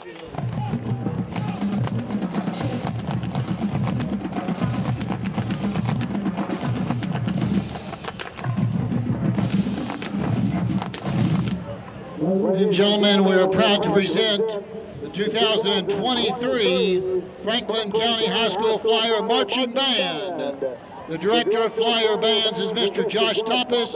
Ladies and gentlemen, we are proud to present the 2023 Franklin County High School Flyer Marching Band. The Director of Flyer Bands is Mr. Josh Toppus.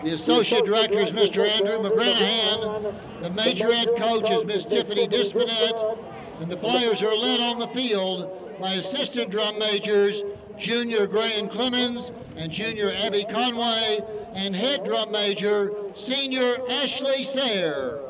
The Associate Director is Mr. Andrew McGranahan. The Major Ed Coach is Ms. Tiffany Dispinet. And the Flyers are led on the field by Assistant Drum Majors Junior Graham Clemens and Junior Abby Conway, and Head Drum Major Senior Ashley Sayre.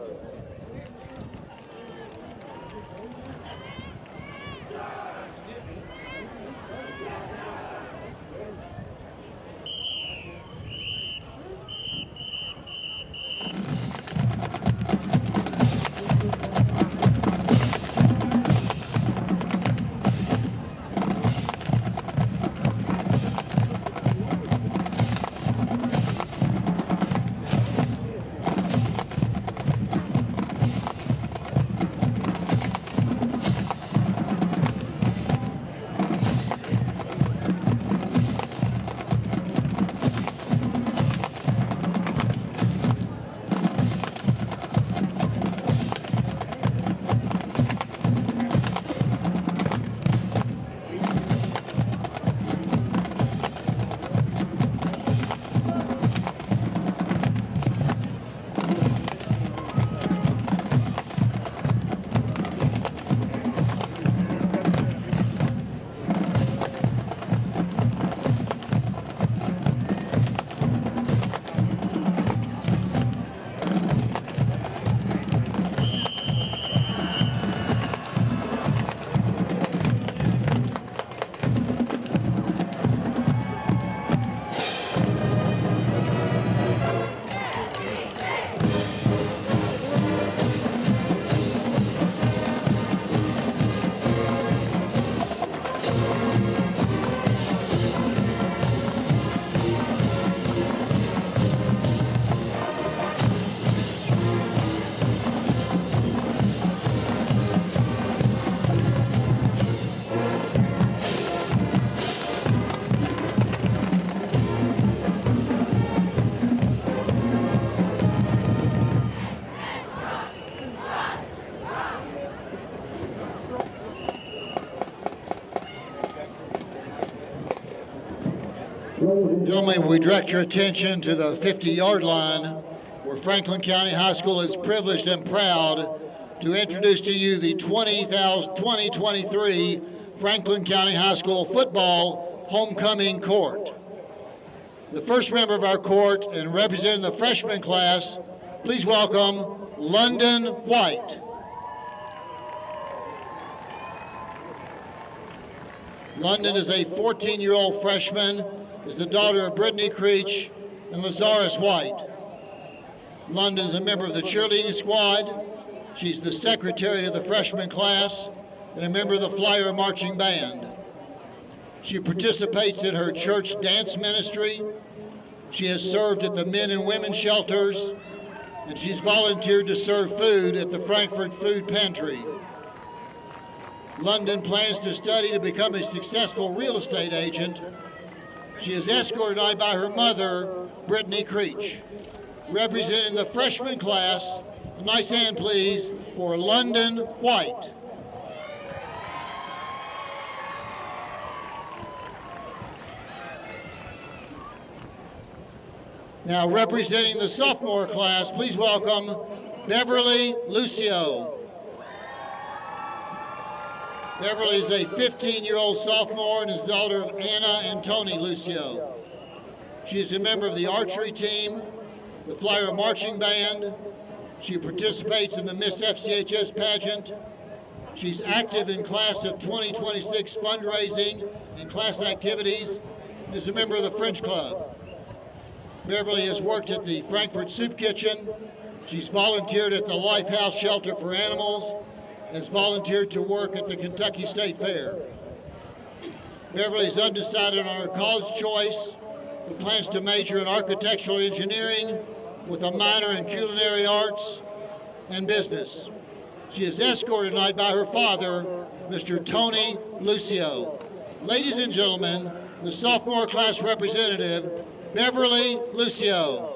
Gentlemen, we direct your attention to the 50-yard line, where Franklin County High School is privileged and proud to introduce to you the 2023 Franklin County High School Football Homecoming Court. The first member of our court and representing the freshman class, please welcome London White. London is a 14-year-old freshman, is the daughter of Brittany Creech and Lazarus White. London is a member of the cheerleading squad. She's the secretary of the freshman class and a member of the Flyer Marching Band. She participates in her church dance ministry. She has served at the men and women's shelters, and she's volunteered to serve food at the Frankfurt Food Pantry. London plans to study to become a successful real estate agent. She is escorted by her mother, Brittany Creech. Representing the freshman class, a nice hand please for London White. Now representing the sophomore class, please welcome Beverly Lucio. Beverly is a 15-year-old sophomore and is the daughter of Anna and Tony Lucio. She is a member of the archery team, the Flyer Marching Band. She participates in the Miss FCHS pageant. She's active in class of 2026 fundraising and class activities and is a member of the French Club. Beverly has worked at the Frankfurt Soup Kitchen. She's volunteered at the Lifehouse Shelter for Animals, has volunteered to work at the Kentucky State Fair. Beverly is undecided on her college choice, but plans to major in architectural engineering with a minor in culinary arts and business. She is escorted tonight by her father, Mr. Tony Lucio. Ladies and gentlemen, the sophomore class representative, Beverly Lucio.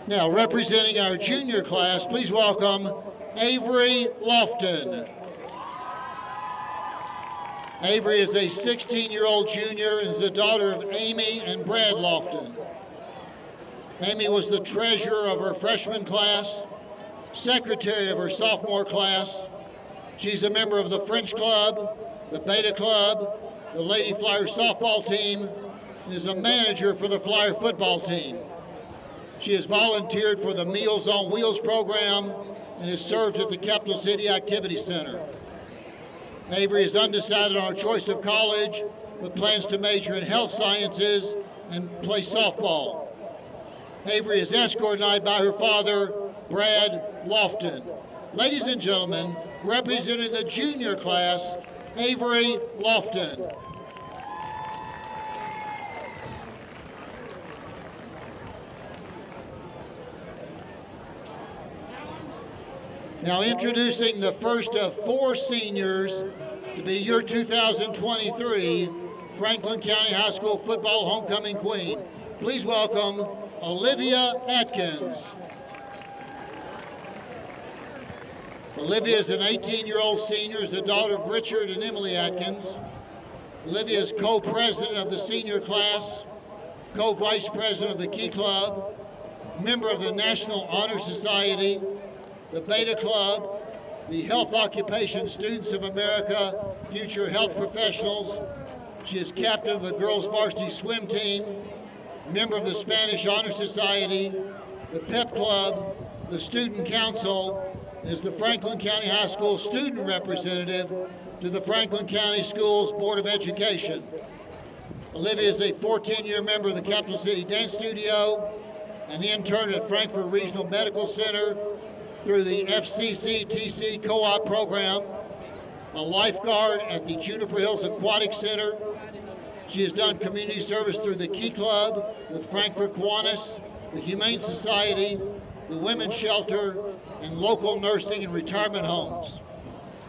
Now, representing our junior class, please welcome Avery Lofton. Avery is a 16-year-old junior and is the daughter of Amy and Brad Lofton. Amy was the treasurer of her freshman class, secretary of her sophomore class. She's a member of the French Club, the Beta Club, the Lady Flyer softball team, and is a manager for the Flyer football team. She has volunteered for the Meals on Wheels program and has served at the Capital City Activity Center. Avery is undecided on her choice of college, but plans to major in health sciences and play softball. Avery is escorted tonight by her father, Brad Lofton. Ladies and gentlemen, representing the junior class, Avery Lofton. Now introducing the first of 4 seniors to be your 2023 Franklin County High School Football Homecoming Queen. Please welcome Olivia Atkins. Olivia is an 18-year-old senior, is the daughter of Richard and Emily Atkins. Olivia is co-president of the senior class, co-vice president of the Key Club, member of the National Honor Society, the Beta Club, the Health Occupation Students of America, Future Health Professionals. She is captain of the girls varsity swim team, member of the Spanish Honor Society, the Pep Club, the Student Council, and is the Franklin County High School student representative to the Franklin County Schools Board of Education. Olivia is a 14-year member of the Capital City Dance Studio, an intern at Frankfort Regional Medical Center through the FCHS co-op program, a lifeguard at the Juniper Hills Aquatic Center. She has done community service through the Key Club with Frankfort Kiwanis, the Humane Society, the Women's Shelter, and local nursing and retirement homes.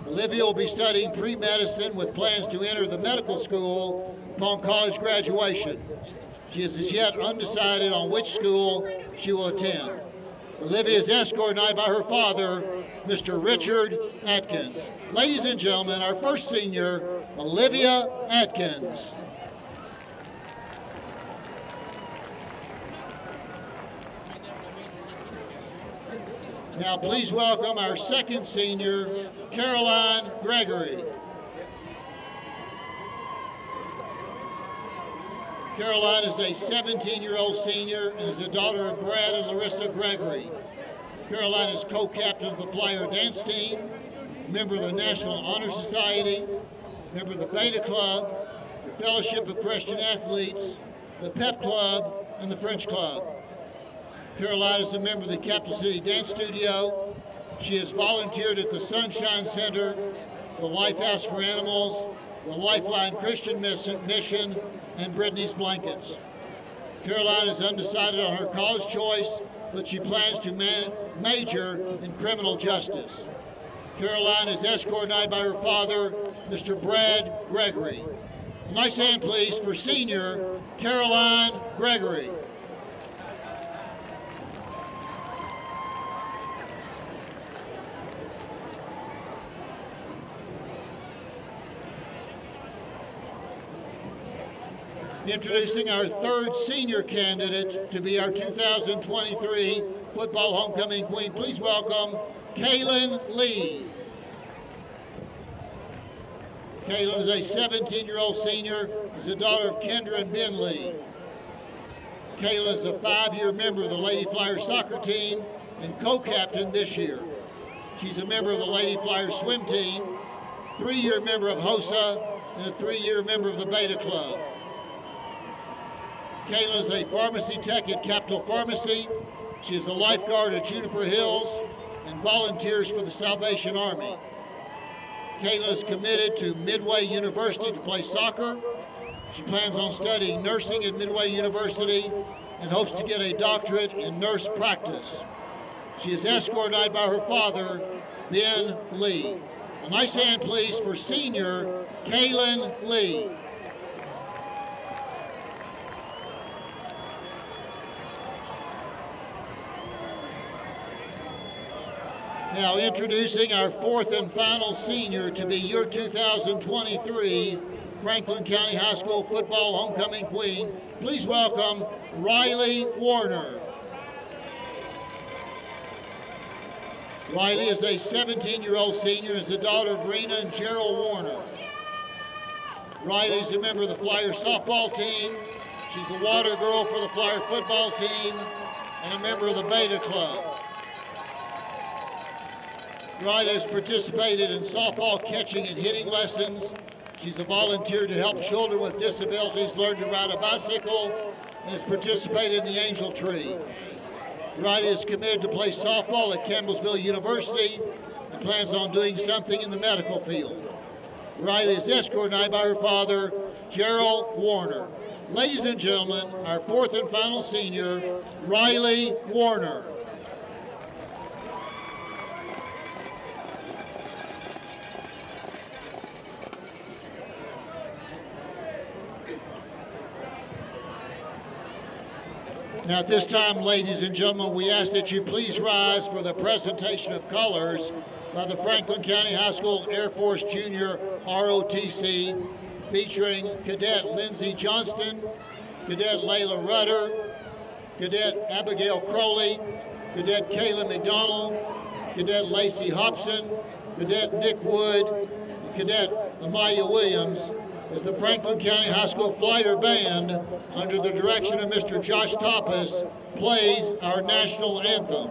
Olivia will be studying pre-medicine with plans to enter the medical school upon college graduation. She is as yet undecided on which school she will attend. Olivia is escorted tonight by her father, Mr. Richard Atkins. Ladies and gentlemen, our first senior, Olivia Atkins. Now please welcome our second senior, Caroline Gregory. Caroline is a 17-year-old senior and is the daughter of Brad and Larissa Gregory. Caroline is co-captain of the Flyer dance team, member of the National Honor Society, member of the Beta Club, the Fellowship of Christian Athletes, the Pep Club, and the French Club. Caroline is a member of the Capital City Dance Studio. She has volunteered at the Sunshine Center, the Lifehouse for Animals, the Lifeline Christian Mission, and Brittany's Blankets. Caroline is undecided on her college choice, but she plans to major in criminal justice. Caroline is escorted tonight by her father, Mr. Brad Gregory. A nice hand, please, for senior Caroline Gregory. Introducing our third senior candidate to be our 2023 Football Homecoming Queen. Please welcome Kaylin Lee. Kaylin is a 17-year-old senior, is the daughter of Kendra and Ben Lee. Kaylin is a 5-year member of the Lady Flyer soccer team and co-captain this year. She's a member of the Lady Flyer swim team, 3-year member of HOSA, and a 3-year member of the Beta Club. Kaylin is a pharmacy tech at Capital Pharmacy. She is a lifeguard at Juniper Hills and volunteers for the Salvation Army. Kaylin is committed to Midway University to play soccer. She plans on studying nursing at Midway University and hopes to get a doctorate in nurse practice. She is escorted by her father, Ben Lee. A nice hand, please, for senior Kaylin Lee. Now introducing our fourth and final senior to be your 2023 Franklin County High School Football Homecoming Queen. Please welcome Riley Warner. Riley is a 17-year-old senior and is the daughter of Rena and Gerald Warner. Riley is a member of the Flyer softball team. She's the water girl for the Flyer football team and a member of the Beta Club. Riley has participated in softball catching and hitting lessons. She's a volunteer to help children with disabilities learn to ride a bicycle and has participated in the Angel Tree. Riley is committed to play softball at Campbellsville University and plans on doing something in the medical field. Riley is escorted by her father, Gerald Warner. Ladies and gentlemen, our fourth and final senior, Riley Warner. Now at this time, ladies and gentlemen, we ask that you please rise for the presentation of colors by the Franklin County High School Air Force Junior ROTC, featuring Cadet Lindsey Johnston, Cadet Layla Rudder, Cadet Abigail Crowley, Cadet Kayla McDonald, Cadet Lacey Hobson, Cadet Nick Wood, and Cadet Amaya Williams, as the Franklin County High School Flyer Band, under the direction of Mr. Josh Toppus, plays our national anthem.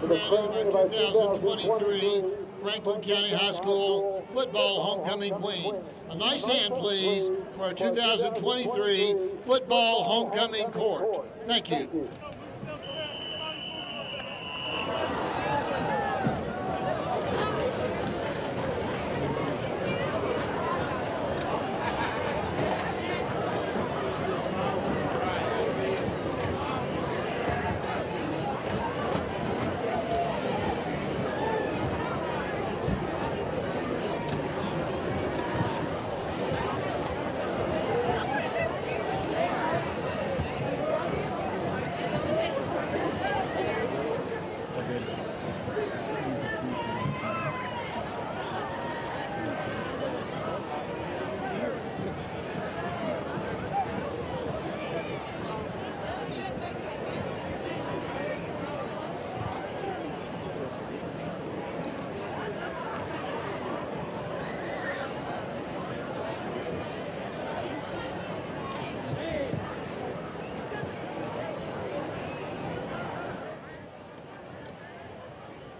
The 2023 Franklin County High School Football Homecoming Queen. A nice hand, please, for our 2023 Football Homecoming Court. Thank you.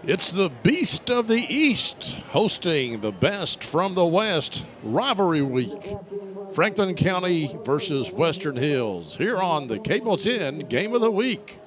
It's the Beast of the East hosting the Best from the West Rivalry Week. Franklin County versus Western Hills here on the Cable 10 Game of the Week.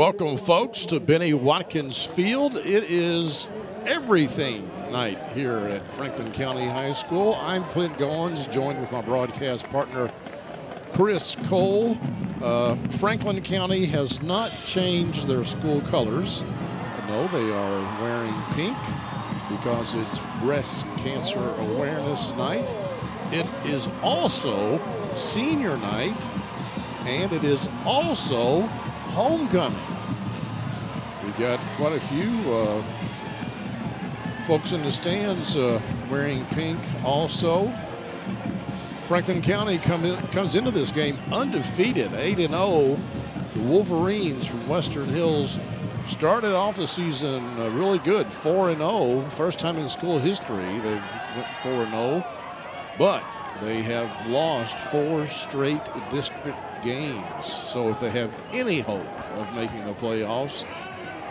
Welcome, folks, to Benny Watkins Field. It is everything night here at Franklin County High School. I'm Clint Goins, joined with my broadcast partner, Chris Cole. Franklin County has not changed their school colors. No, they are wearing pink because it's Breast Cancer Awareness Night. It is also senior night, and it is also homecoming. We got quite a few folks in the stands wearing pink also. Franklin County comes into this game undefeated, 8-0. The Wolverines from Western Hills started off the season really good, 4-0. First time in school history they've went 4-0. But they have lost 4 straight district games. So if they have any hope of making the playoffs,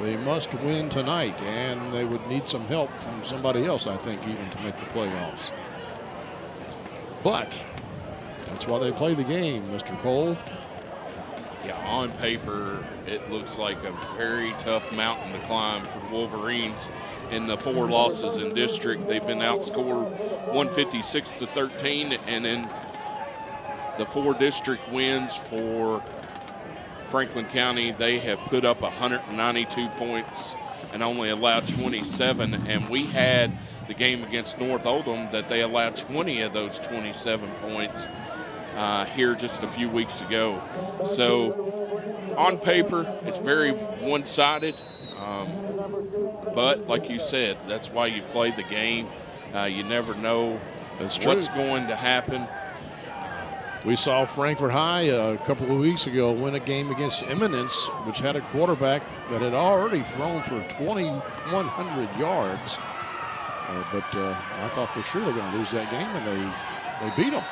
they must win tonight, and they would need some help from somebody else, I think, even to make the playoffs. But that's why they play the game, Mr. Cole. Yeah, on paper, it looks like a very tough mountain to climb for the Wolverines. In the 4 losses in district, they've been outscored 156-13, and in the 4 district wins for Franklin County, they have put up 192 points and only allowed 27. And we had the game against North Oldham that they allowed 20 of those 27 points here just a few weeks ago. So on paper, it's very one-sided. But like you said, that's why you play the game. You never know what's going to happen. We saw Frankfort High a couple of weeks ago win a game against Eminence, which had a quarterback that had already thrown for 2,100 yards. But I thought for sure they were going to lose that game, and they beat them.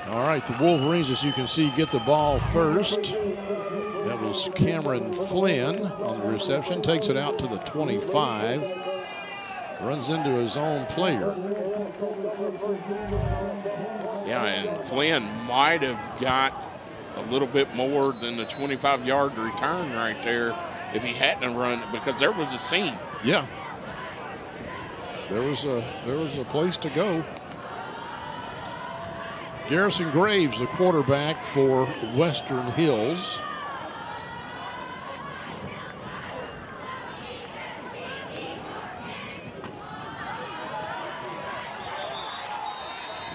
All right, the Wolverines, as you can see, get the ball first. That was Cameron Flynn on the reception. Takes it out to the 25. Runs into his own player. Yeah, and Flynn might have got a little bit more than the 25-yard return right there if he hadn't run, because there was a seam. Yeah. There was a place to go. Garrison Graves, the quarterback for Western Hills.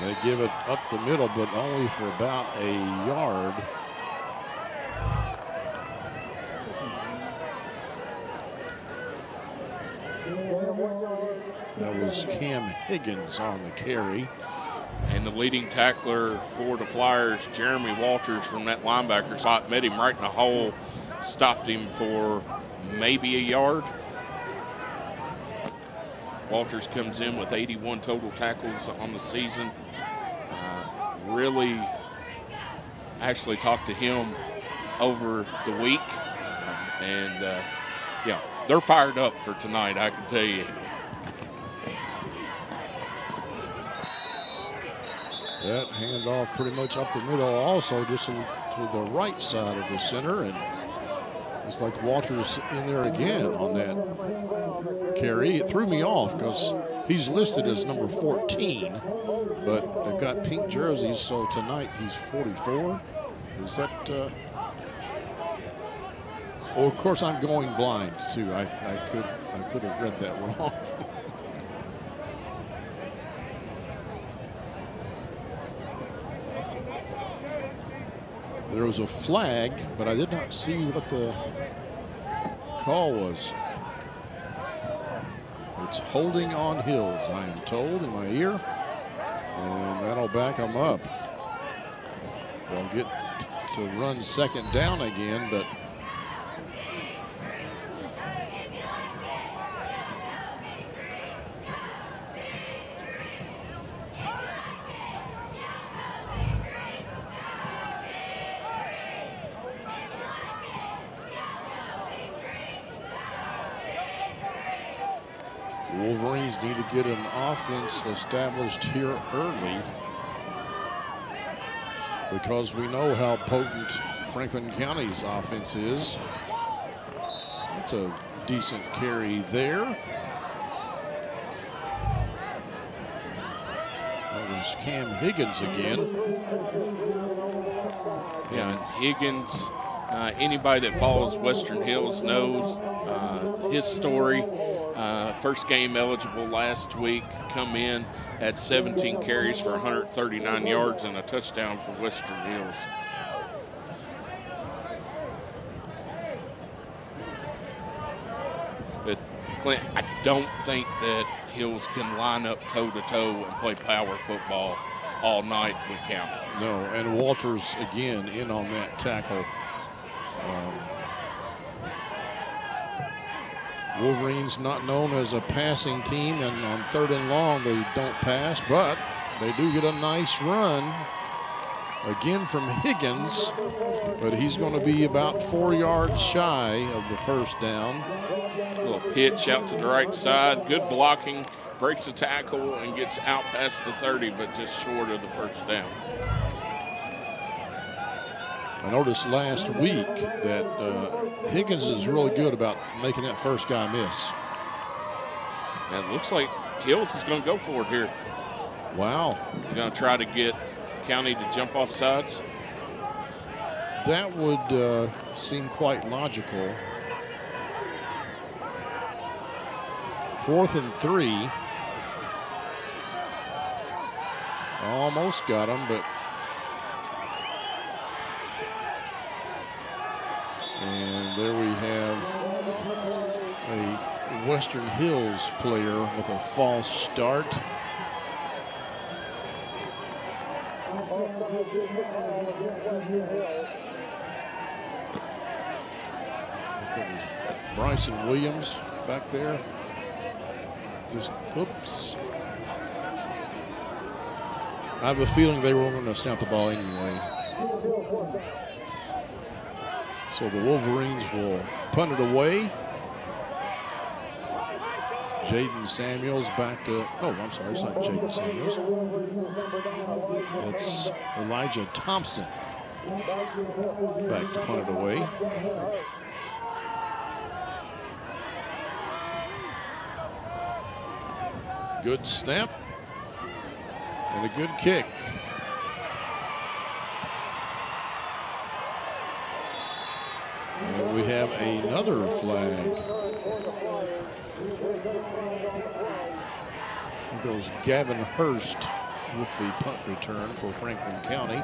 They give it up the middle, but only for about a yard. That was Cam Higgins on the carry. And the leading tackler for the Flyers, Jeremy Walters, from that linebacker spot, met him right in the hole, stopped him for maybe a yard. Walters comes in with 81 total tackles on the season. Really actually talked to him over the week. And, yeah, they're fired up for tonight, I can tell you. That handoff pretty much up the middle also, just to the right side of the center. And it's like Walters in there again on that carry. It threw me off because he's listed as number 14, but they've got pink jerseys, so tonight he's 44. Is that well, of course I'm going blind too. I could have read that wrong. There was a flag, but I did not see what the call was. It's holding on Hills, I am told, in my ear. And that'll back them up. They'll get to run second down again, but Wolverines need to get an offense established here early, because we know how potent Franklin County's offense is. That's a decent carry there. That was Cam Higgins again. Yeah, and Higgins, anybody that follows Western Hills knows his story. First game eligible last week, come in, had 17 carries for 139 yards and a touchdown for Western Hills. But Clint, I don't think that Hills can line up toe-to-toe and play power football all night with County. No, and Walters again in on that tackle. Wolverines not known as a passing team, and on 3rd and long they don't pass, but they do get a nice run again from Higgins, but he's going to be about 4 yards shy of the first down. A little pitch out to the right side, good blocking, breaks the tackle and gets out past the 30, but just short of the first down. I noticed last week that Higgins is really good about making that first guy miss. And it looks like Hills is going to go for it here. Wow. They're going to try to get County to jump off sides. That would seem quite logical. 4th and 3. Almost got him, but. And there we have a Western Hills player with a false start. I think it was Bryson Williams back there. Just, oops. I have a feeling they were going to snap the ball anyway. So the Wolverines will punt it away. Jaden Samuels back to, oh, I'm sorry, it's not Jaden Samuels. It's Elijah Thompson back to punt it away. Good snap and a good kick. And we have another flag. There was Gavin Hurst with the punt return for Franklin County.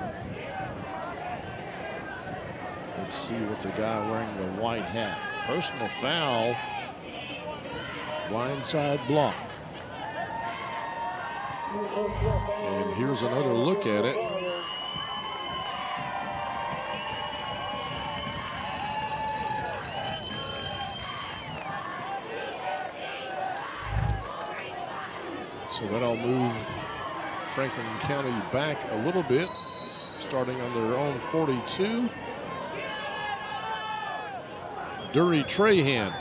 Let's see what the guy wearing the white hat. Personal foul, blindside block. And here's another look at it. So that'll move Franklin County back a little bit, starting on their own 42. Dury Trahan,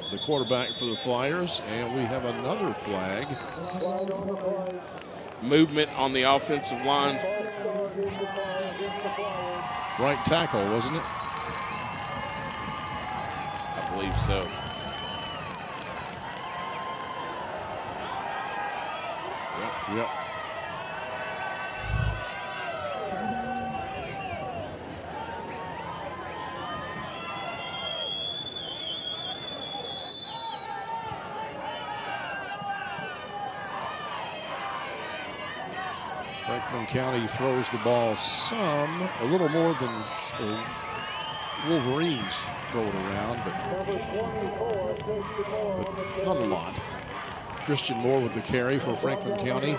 the quarterback for the Flyers, and we have another flag. Movement on the offensive line. Right tackle, wasn't it? I believe so. Yep. Franklin County throws the ball a little more than the Wolverines throw it around, but not a lot. Christian Moore with the carry for Franklin County.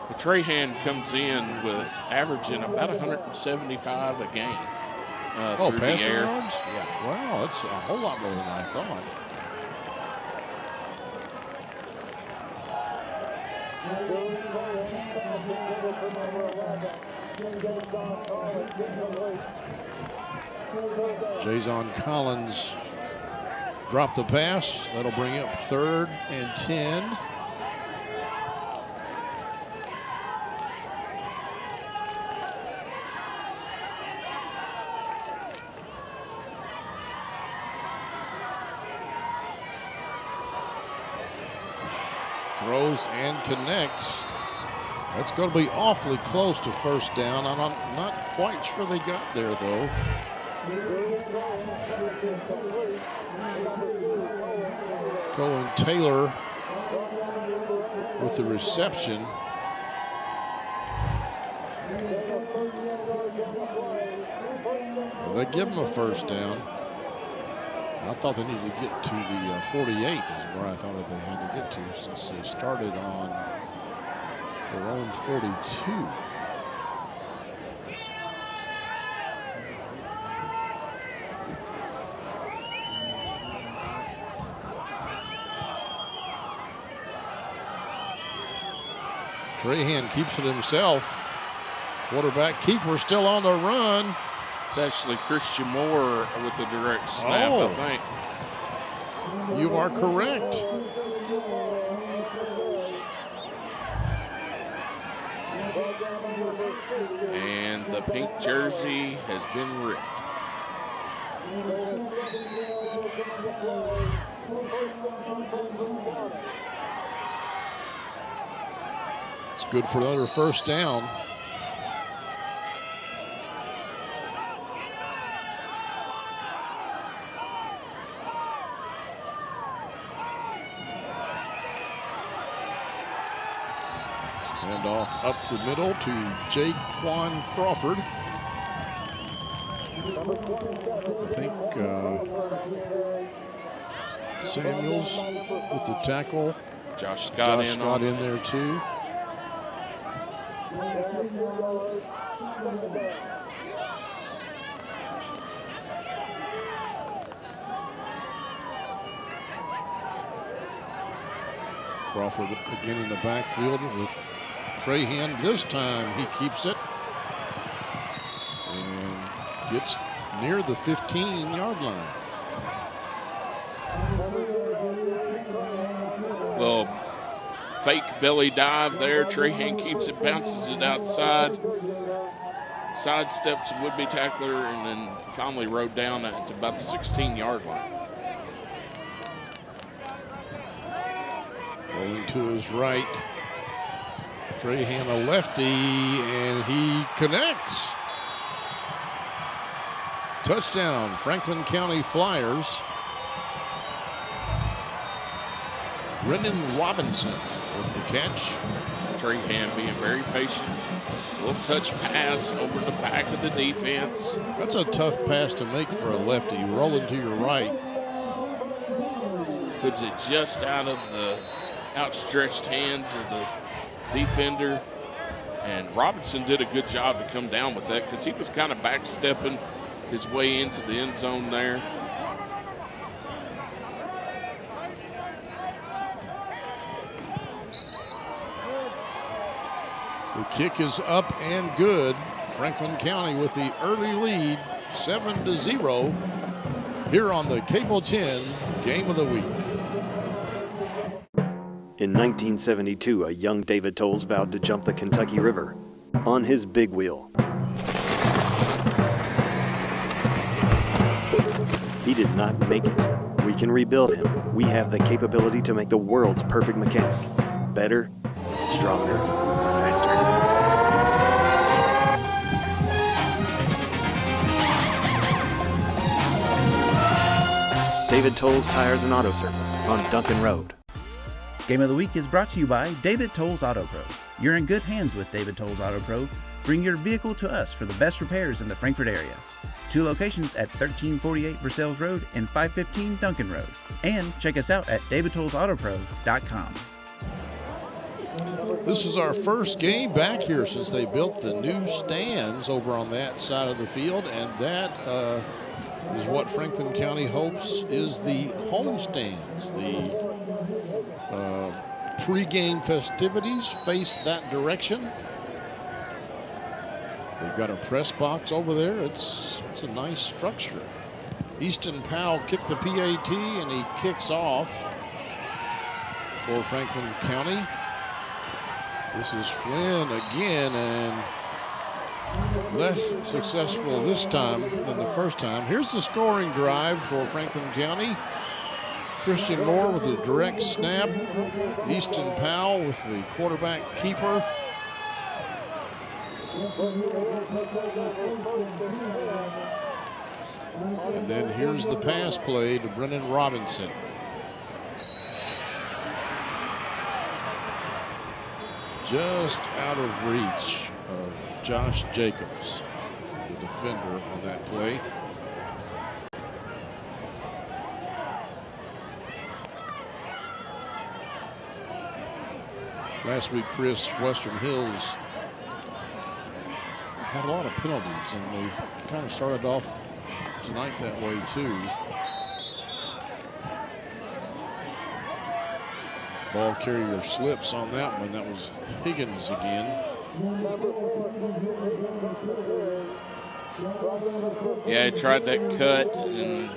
The Trahan comes in with averaging about 175 a game. Through passing the air. yards? Yeah. Wow, that's a whole lot more than I thought. Jason Collins dropped the pass. That'll bring up 3rd and 10. throws and connects. That's going to be awfully close to first down. I'm not quite sure they got there, though. Cohen Taylor with the reception. Well, they give him a first down. I thought they needed to get to the 48 is where I thought they had to get to, since they started on their own 42. Trahan keeps it himself. Quarterback keeper still on the run. It's actually Christian Moore with the direct snap, I think. You are correct. And the pink jersey has been ripped. It's good for another first down. And off up the middle to Jaquan Crawford. I think Samuels with the tackle. Josh Scott in there too. Crawford again in the backfield with Trahan. This time he keeps it and gets near the 15-yard line. Little fake belly dive there. Trahan keeps it, bounces it outside, sidesteps a would-be tackler, and then finally rode down at about the 16-yard line. Rolling to his right. Trahan a lefty, and he connects. Touchdown, Franklin County Flyers. Brendan Robinson with the catch. Trahan being very patient. A little touch pass over the back of the defense. That's a tough pass to make for a lefty. Rolling to your right. Puts it just out of the outstretched hands of the defender. And Robinson did a good job to come down with that, because he was kind of backstepping his way into the end zone there. The kick is up and good. Franklin County with the early lead, 7-0, here on the Cable 10 Game of the Week. In 1972, a young David Tolles vowed to jump the Kentucky River on his big wheel. He did not make it. We can rebuild him. We have the capability to make the world's perfect mechanic. Better, stronger, faster. David Tolles Tires and Auto Service on Duncan Road. Game of the Week is brought to you by David Tolles Auto Pro. You're in good hands with David Tolles Auto Pro. Bring your vehicle to us for the best repairs in the Frankfort area. 2 locations at 1348 Versailles Road and 515 Duncan Road. And check us out at davidtollsautopro.com. This is our first game back here since they built the new stands over on that side of the field, and that is what Franklin County hopes is the home stands. The pre-game festivities face that direction. They've got a press box over there. It's a nice structure. Easton Powell kicked the PAT, and he kicks off for Franklin County. This is Flynn again, and less successful this time than the first time. Here's the scoring drive for Franklin County. Christian Moore with a direct snap. Easton Powell with the quarterback keeper. And then here's the pass play to Brennan Robinson. Just out of reach of Josh Jacobs, the defender on that play. Last week, Chris, Western Hills had a lot of penalties, and they've kind of started off tonight that way too. Ball carrier slips on that one. That was Higgins again. Yeah, he tried that cut, and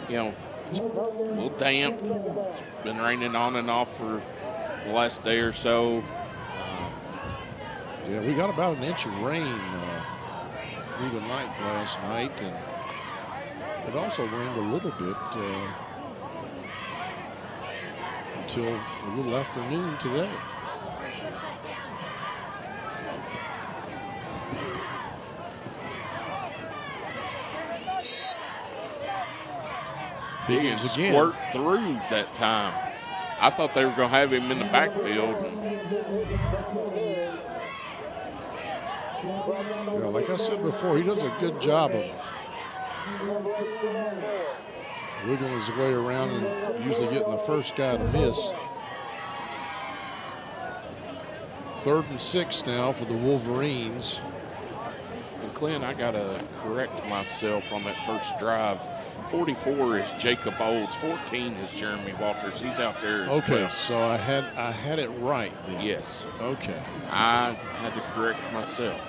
you know, it's a little damp. It's been raining on and off for the last day or so. Yeah, we got about an inch of rain through the night last night, and it also rained a little bit until a little afternoon today. Higgins squirt through that time. I thought they were going to have him in the backfield. You know, like I said before, he does a good job of wiggling his way around and usually getting the first guy to miss. 3rd and 6 now for the Wolverines. And Clint, I got to correct myself on that first drive. 44 is Jacob Olds. 14 is Jeremy Walters. He's out there as okay, well. so I had it right then. Yes. Okay. I had to correct myself.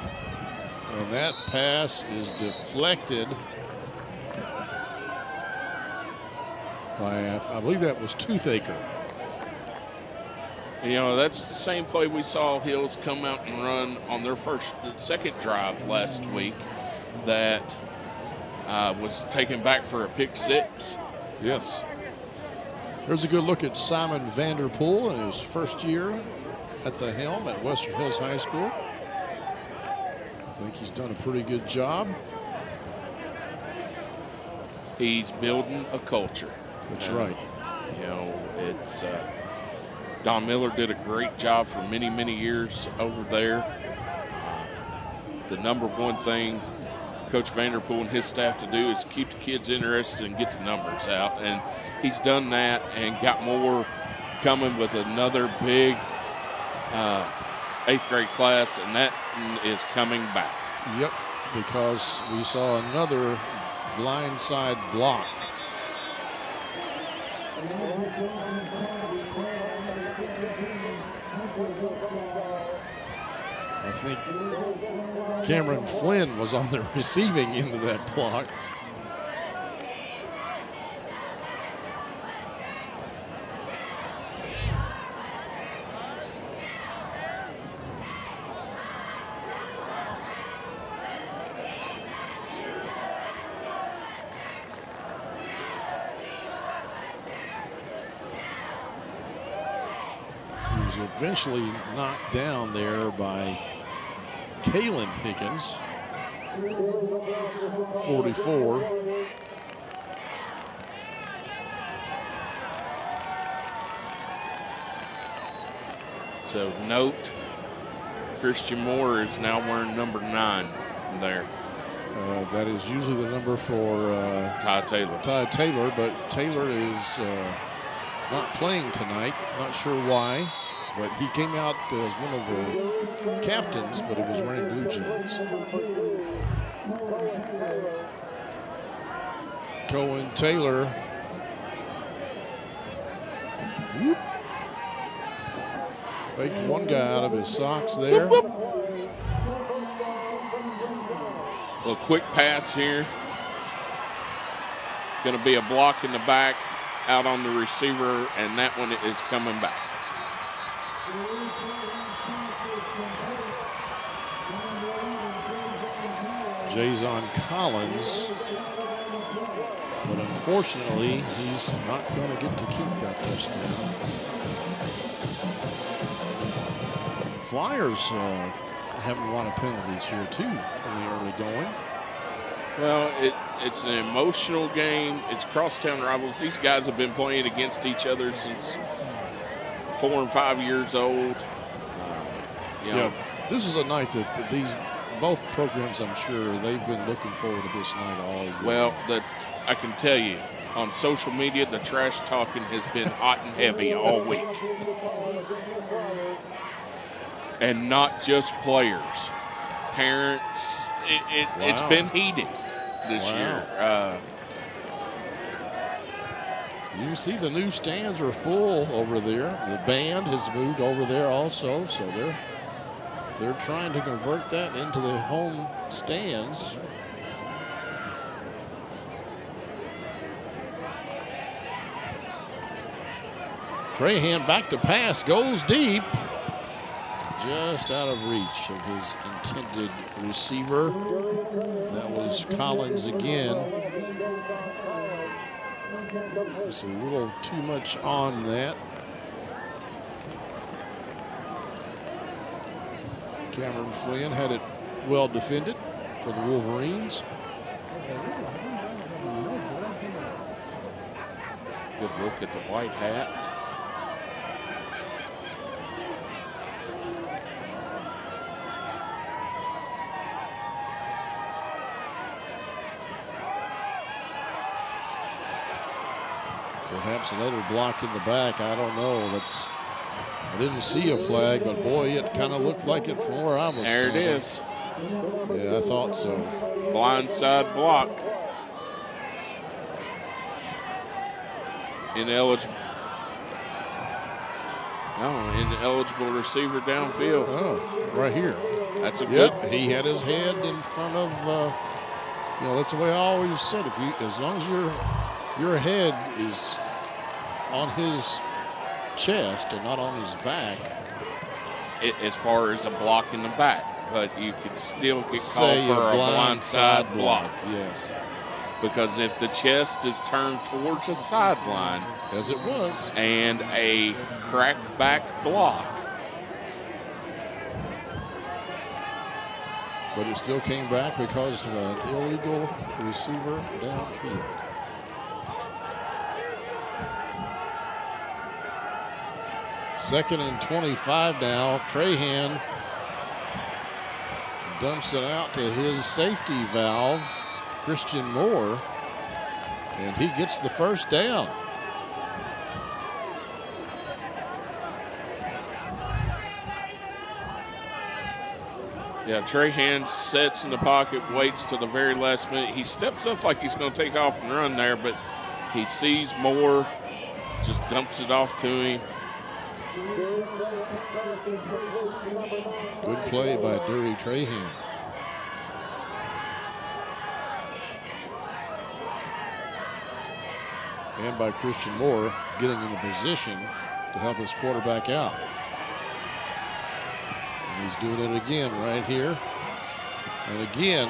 And that pass is deflected by, I believe that was Toothaker. You know, that's the same play we saw Hills come out and run on their second drive last week that was taken back for a pick 6. Yes. Here's a good look at Simon Vanderpool in his first year at the helm at Western Hills High School. I think he's done a pretty good job. He's building a culture. That's right. You know, it's Don Miller did a great job for many, many years over there. The number one thing Coach Vanderpool and his staff to do is keep the kids interested and get the numbers out. And he's done that and got more coming with another big 8th grade class, and that is coming back. Yep, because we saw another blindside block. I think Cameron Flynn was on the receiving end of that block. He was eventually knocked down there by Kalen Higgins, 44. So note, Christian Moore is now wearing number 9 there. That is usually the number for Ty Taylor. Ty Taylor, but Taylor is not playing tonight. Not sure why, but he came out as one of the captains, but he was wearing blue jeans. Cohen Taylor. Whoop. Faked one guy out of his socks there. Whoop, whoop. A little quick pass here. Going to be a block in the back out on the receiver, and that one is coming back. Jason Collins, but unfortunately, he's not going to get to keep that touchdown. Flyers having a lot of penalties here, too, in the early going. Well, it's an emotional game. It's crosstown rivals. These guys have been playing against each other since 4 and 5 years old. Yeah, this is a night that these both programs, I'm sure, they've been looking forward to this night all year. Well, I can tell you, on social media, the trash talking has been hot and heavy all week. And not just players, parents. It's been heated this year. You see the new stands are full over there. The band has moved over there also, so they're trying to convert that into the home stands. Trahan back to pass, goes deep. Just out of reach of his intended receiver. That was Collins again. Just a little too much on that. Cameron Flynn had it well defended for the Wolverines. Good look at the white hat. Perhaps another block in the back. I don't know. I didn't see a flag, but boy, it kind of looked like it from where I was There standing. it is. Yeah, I thought so. Blindside block. Ineligible. No, ineligible receiver downfield. Oh, right here. That's a good. Yep, he had his head in front of. That's the way I always said. As long as your head is on his chest and not on his back. As far as a block in the back, but you could still get Say called for a blindside blindside block. Yes. Because if the chest is turned towards the sideline, As it was. and a crack back block, But it still came back because of an illegal receiver downfield. Second and 25 now. Trahan dumps it out to his safety valve, Christian Moore, and he gets the first down. yeah, Trahan sits in the pocket, waits till the very last minute. He steps up like he's going to take off and run there, but he sees Moore, just dumps it off to him. Good play by Dury Trahan. And by Christian Moore getting in a position to help his quarterback out. And he's doing it again right here. And again,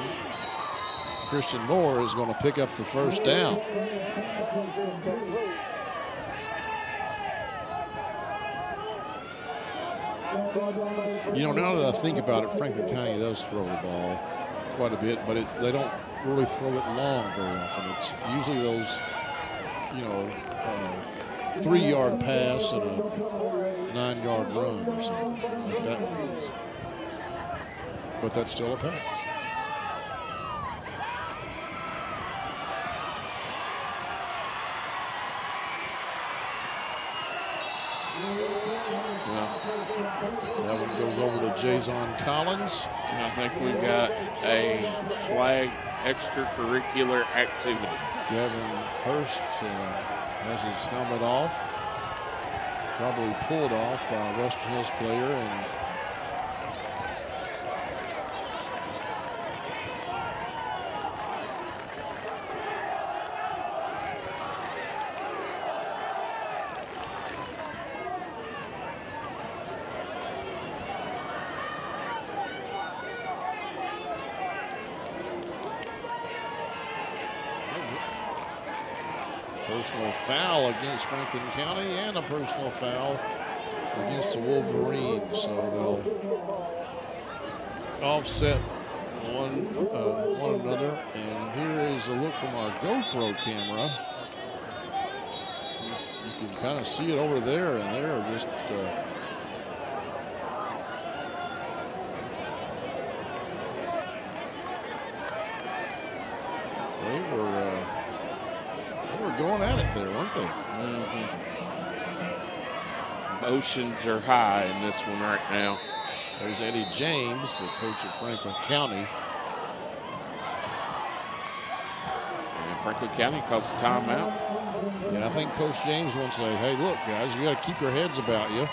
Christian Moore is going to pick up the first down. Now that I think about it, Franklin County does throw the ball quite a bit, but they don't really throw it long very often. It's usually those, 3-yard pass and a 9-yard run or something like that. But that's still a pass. That one goes over to Jason Collins. And I think we've got a flag extracurricular activity. Gavin Hurst has his helmet off. Probably pulled off by a Western Hills player. And personal foul against Franklin County and a personal foul against the Wolverines. So they'll offset one another. And here is a look from our GoPro camera. You can kind of see it over there, and they're just they were going at it there, weren't they? Emotions are high in this one right now. There's Eddie James, the coach of Franklin County. And Franklin County calls a timeout. Yeah, I think Coach James wants to say, hey, look, guys, you got to keep your heads about you.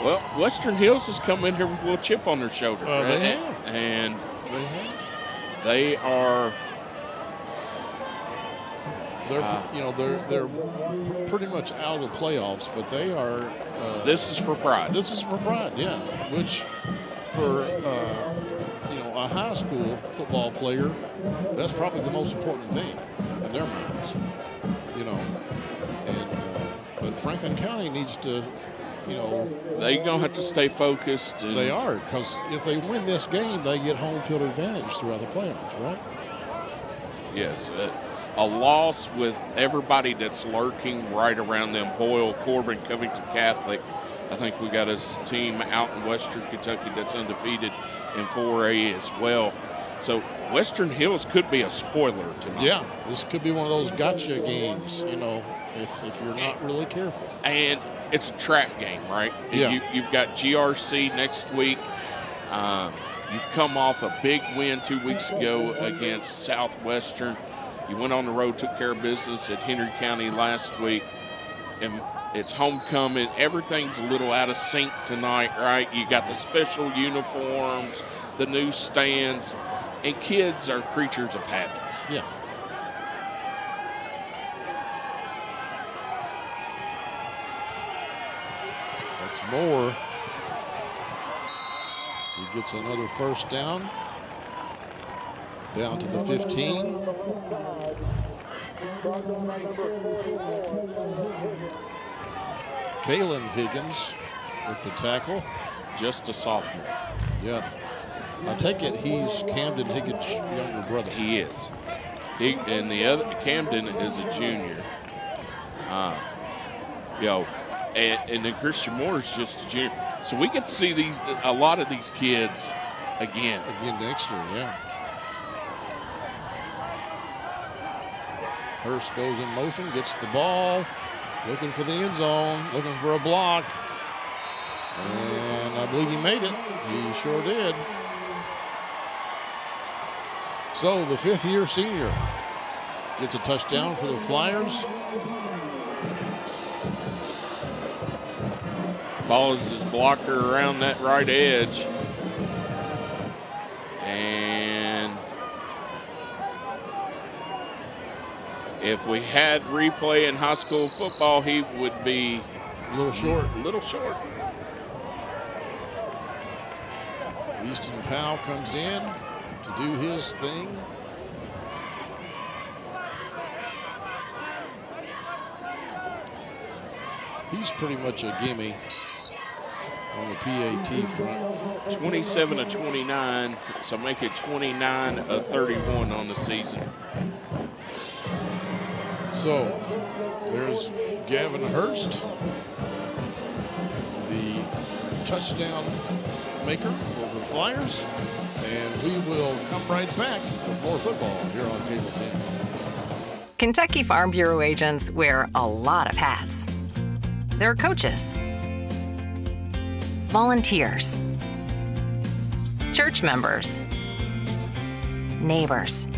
Well, Western Hills has come in here with a little chip on their shoulder. They have. And They have. they are They're pretty much out of the playoffs, but they are. this is for pride. This is for pride, yeah. Which, for a high school football player, that's probably the most important thing in their minds. But Franklin County needs to, They're going to have to stay focused. they are, because if they win this game, they get home field advantage throughout the playoffs, right? Yes. A loss with everybody that's lurking right around them, Boyle, Corbin, Covington Catholic. I think we got a team out in Western Kentucky that's undefeated in 4A as well. So Western Hills could be a spoiler tonight. Yeah, this could be one of those gotcha games, if you're not really careful. And it's a trap game, right? Yeah. You've got GRC next week. You've come off a big win 2 weeks ago against Southwestern. You went on the road, took care of business at Henry County last week. And it's homecoming. Everything's a little out of sync tonight, right? You got the special uniforms, the new stands, and kids are creatures of habits. Yeah. That's Moore. He gets another first down. Down to the 15. Kalen Higgins with the tackle. Just a sophomore. Yeah. I take it he's Camden Higgins' younger brother. He is. And the other, Camden is a junior. And then Christian Moore is just a junior. So we get to see a lot of these kids again. Again next year, yeah. Hurst goes in motion, gets the ball, looking for the end zone, looking for a block. And I believe he made it. He sure did. So the fifth-year senior gets a touchdown for the Flyers. Follows his blocker around that right edge. And if we had replay in high school football, he would be a little short. A little short. Easton Powell comes in to do his thing. He's pretty much a gimme on the PAT front. 27 of 29, so make it 29 of 31 on the season. So there's Gavin Hurst, the touchdown maker for the Flyers, and we will come right back with more football here on Cable 10. Kentucky Farm Bureau agents wear a lot of hats. They're coaches, volunteers, church members, neighbors,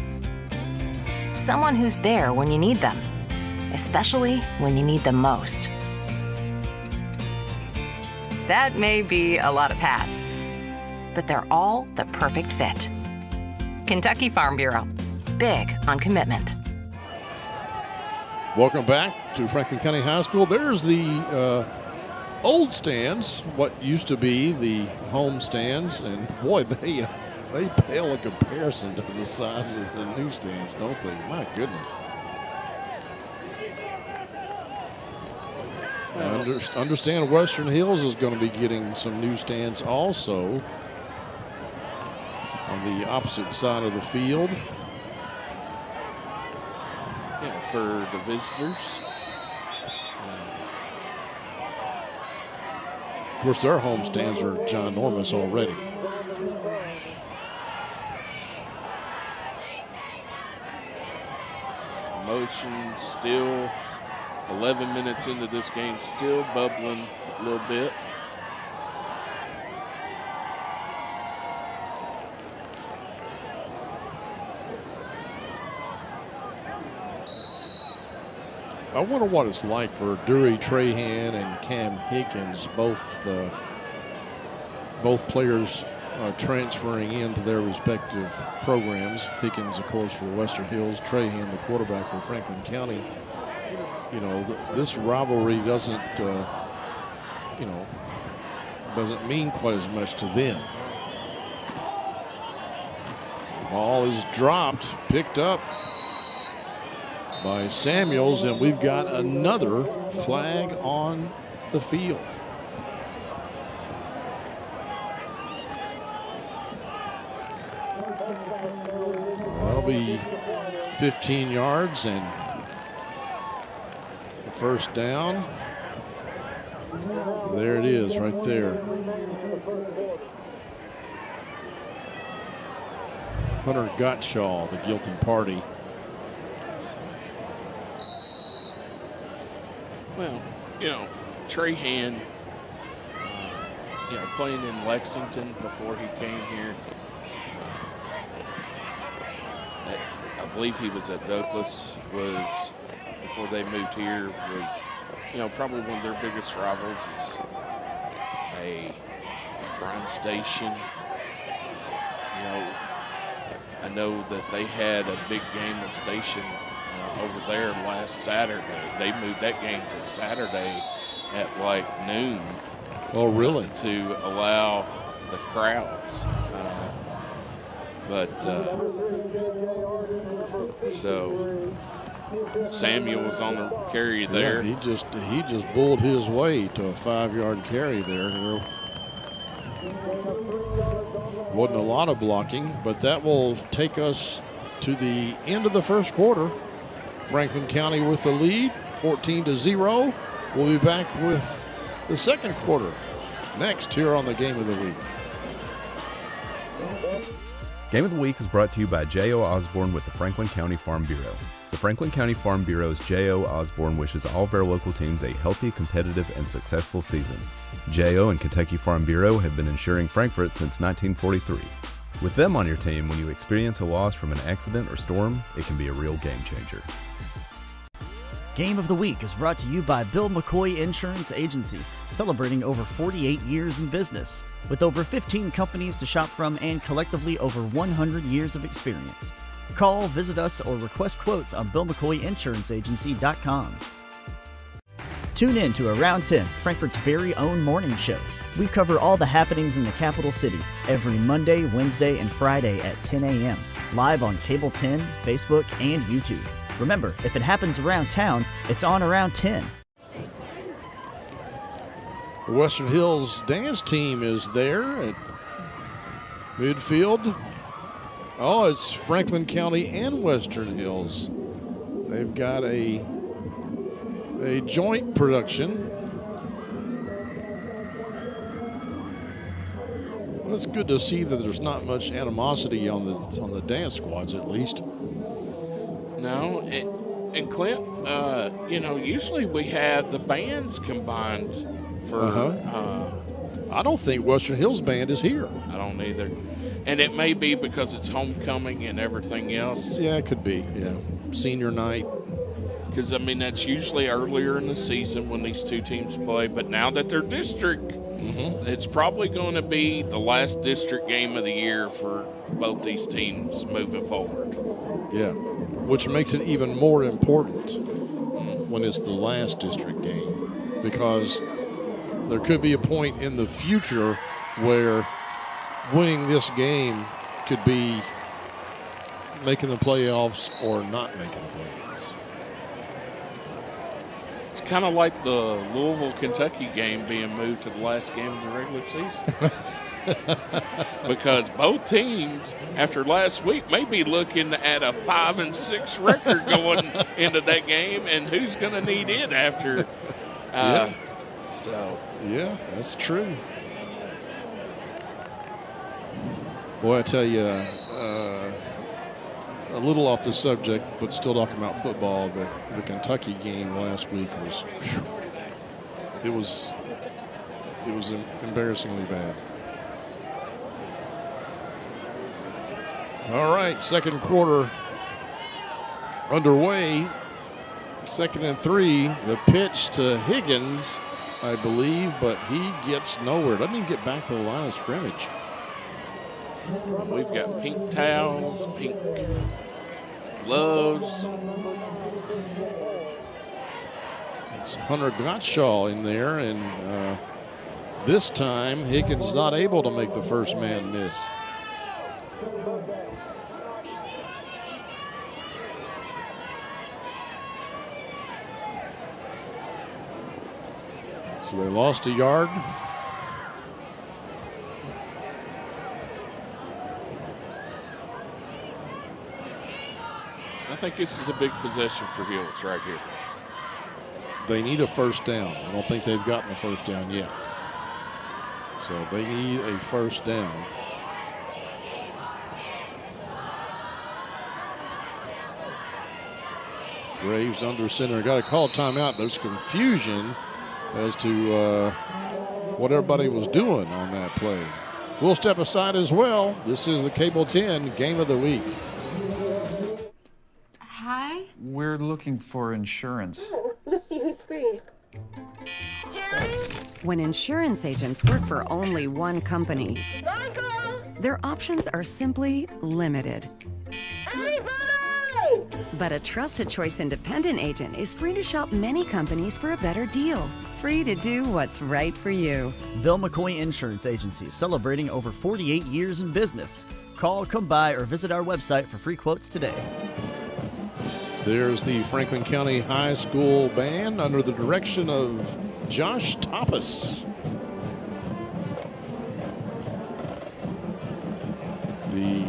someone who's there when you need them, especially when you need them most. That may be a lot of hats, but they're all the perfect fit. Kentucky Farm Bureau, big on commitment. Welcome back to Franklin County High School. There's the old stands, what used to be the home stands, and boy, They pale in comparison to the size of the newsstands, don't they? My goodness. I understand Western Hills is going to be getting some newsstands also on the opposite side of the field. Yeah, for the visitors. Of course, their home stands are ginormous already. Motion still 11 minutes into this game, still bubbling a little bit. I wonder what it's like for Dury Trahan and Cam Higgins, both players transferring into their respective programs. Higgins, of course, for Western Hills, Trahan, the quarterback for Franklin County. You know, this rivalry doesn't mean quite as much to them. The ball is dropped, picked up by Samuels, and we've got another flag on the field. That'll be 15 yards and the first down. There it is right there. Hunter Gottschall, the guilty party. Well, you know, Trahan, playing in Lexington before he came here. I believe he was at Douglas, before they moved here, was, probably one of their biggest rivals is a Bryan Station. I know that they had a big game at Station over there last Saturday. They moved that game to Saturday at like noon. Oh, really? To allow the crowds. So Samuel was on the carry there. Yeah, he just bulled his way to a 5-yard carry there. There wasn't a lot of blocking, but that will take us to the end of the first quarter. Franklin County with the lead, 14-0. We'll be back with the second quarter next here on the Game of the Week. Game of the Week is brought to you by J.O. Osborne with the Franklin County Farm Bureau. The Franklin County Farm Bureau's J.O. Osborne wishes all of our local teams a healthy, competitive, and successful season. J.O. and Kentucky Farm Bureau have been insuring Frankfort since 1943. With them on your team, when you experience a loss from an accident or storm, it can be a real game changer. Game of the Week is brought to you by Bill McCoy Insurance Agency, celebrating over 48 years in business. With over 15 companies to shop from and collectively over 100 years of experience. Call, visit us, or request quotes on BillMcCoyInsuranceAgency.com. Tune in to Around 10, Frankfort's very own morning show. We cover all the happenings in the capital city every Monday, Wednesday, and Friday at 10 a.m. live on Cable 10, Facebook, and YouTube. Remember, if it happens around town, it's on Around 10. The Western Hills dance team is there at midfield. Oh, it's Franklin County and Western Hills. They've got a joint production. Well, it's good to see that there's not much animosity on the dance squads, at least. No, and Clint, usually we have the bands combined for. I don't think Western Hills Band is here. I don't either, and it may be because it's homecoming and everything else. Yeah, it could be. Yeah, senior night. Because that's usually earlier in the season when these two teams play. But now that they're district, it's probably going to be the last district game of the year for both these teams moving forward. Yeah. Which makes it even more important when it's the last district game, because there could be a point in the future where winning this game could be making the playoffs or not making the playoffs. It's kind of like the Louisville-Kentucky game being moved to the last game of the regular season. Because both teams, after last week, may be looking at a 5-6 record going into that game, and who's going to need it after. Yeah, that's true. Boy, I tell you, a little off the subject, but still talking about football. The Kentucky game last week was, it was embarrassingly bad. All right, second quarter underway. 2nd and 3. The pitch to Higgins, I believe, but he gets nowhere. Doesn't even get back to the line of scrimmage. We've got pink towels, pink gloves. It's Hunter Gottschall in there, and this time Higgins not able to make the first man miss. So they lost a yard. I think this is a big possession for Hills right here. They need a first down. I don't think they've gotten a first down yet. So they need a first down. Graves under center. Got to call timeout. There's confusion as to what everybody was doing on that play. We'll step aside as well. This is the Cable 10 Game of the Week. Hi. We're looking for insurance. Let's see who's free. When insurance agents work for only one company, their options are simply limited. But a trusted choice independent agent is free to shop many companies for a better deal. Free to do what's right for you. Bill McCoy Insurance Agency, celebrating over 48 years in business. Call, come by, or visit our website for free quotes today. There's the Franklin County High School band under the direction of Josh Toppus. The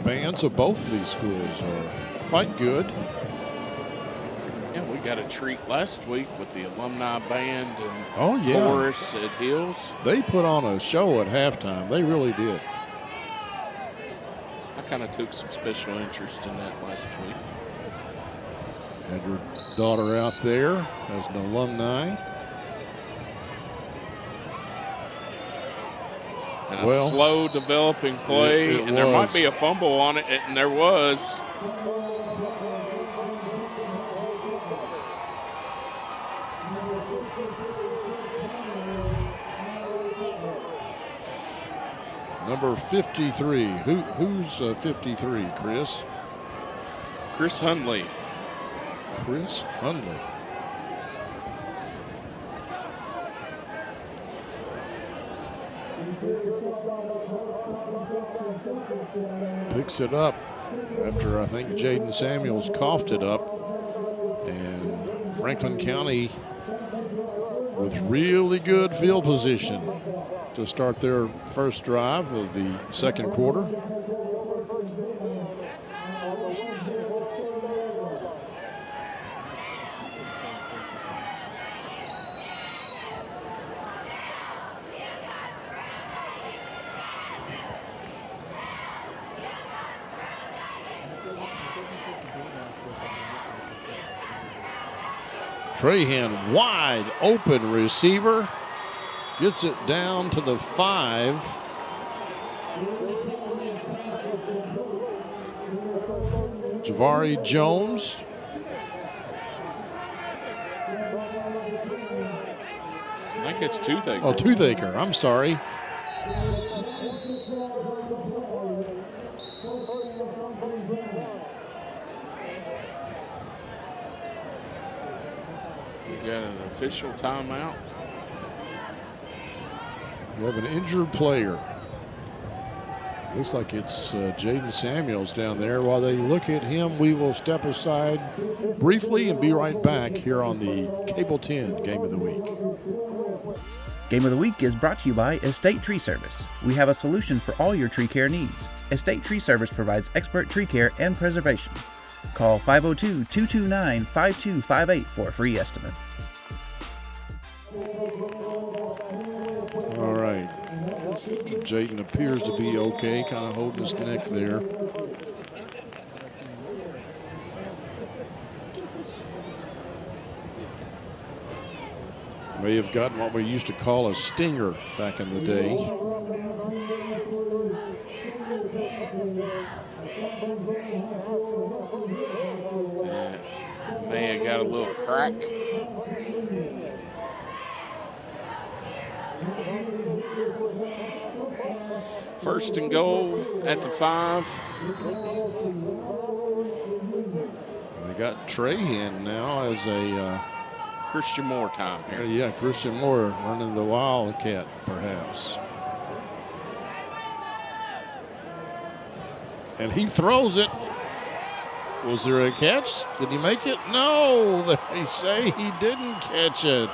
bands of both of these schools are quite good. Yeah, we got a treat last week with the alumni band and chorus at Hills. They put on a show at halftime. They really did. I kind of took some special interest in that last week. Had your daughter out there as an alumni. And a slow developing play, and there might be a fumble on it, and there was. Number 53. Who's 53, Chris? Chris Hundley. Chris Hundley. Picks it up after I think Jaden Samuels coughed it up. And Franklin County with really good field position to start their first drive of the second quarter. Trahan, wide open receiver, gets it down to the 5. Javari Jones. I think it's Toothaker. Oh, Toothaker, I'm sorry. Got an official timeout. We have an injured player. Looks like it's Jaden Samuels down there. While they look at him, we will step aside briefly and be right back here on the Cable 10 Game of the Week. Game of the Week is brought to you by Estate Tree Service. We have a solution for all your tree care needs. Estate Tree Service provides expert tree care and preservation. Call 502-229-5258 for a free estimate. All right. Jaden appears to be okay, kind of holding his neck there. May have gotten what we used to call a stinger back in the day. May have got a little crack. First and goal at the 5. They got Trey in now as a Christian Moore time here. Yeah, Christian Moore running the Wildcat, perhaps. And he throws it. Was there a catch? Did he make it? No, they say he didn't catch it.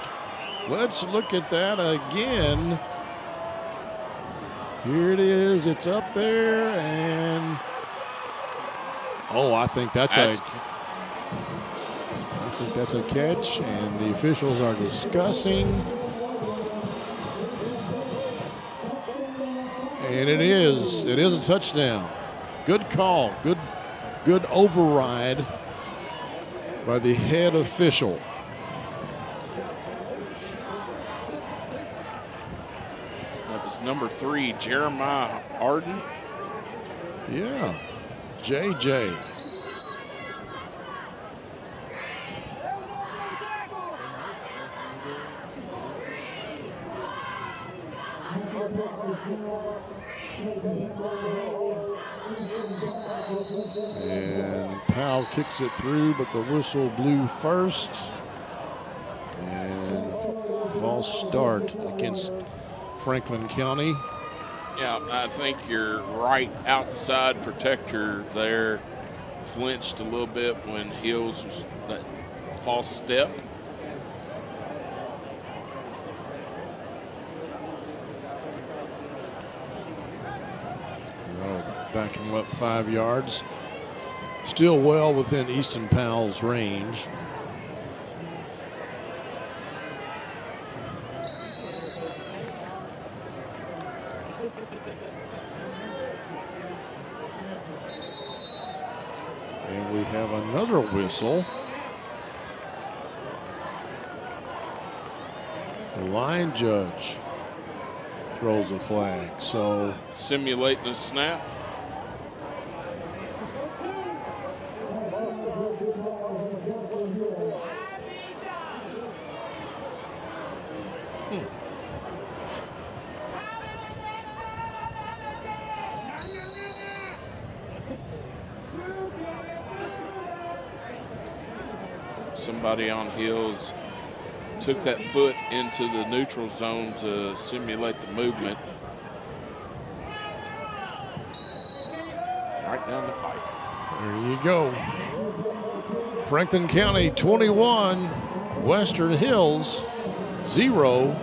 Let's look at that again. Here it is. It's up there, and I think that's a catch, and the officials are discussing. And it is a touchdown. Good call. Good override by the head official. That was number 3, Jeremiah Arden. Yeah, JJ. And Powell kicks it through, but the whistle blew first. And false start against Franklin County. Yeah, I think your right outside protector there flinched a little bit when Hills was that false step. Back him up 5 yards. Still well within Easton Powell's range. And we have another whistle. The line judge throws a flag. So simulating a snap. Somebody on Hills took that foot into the neutral zone to simulate the movement. Right down the pipe. There you go. Franklin County 21, Western Hills 0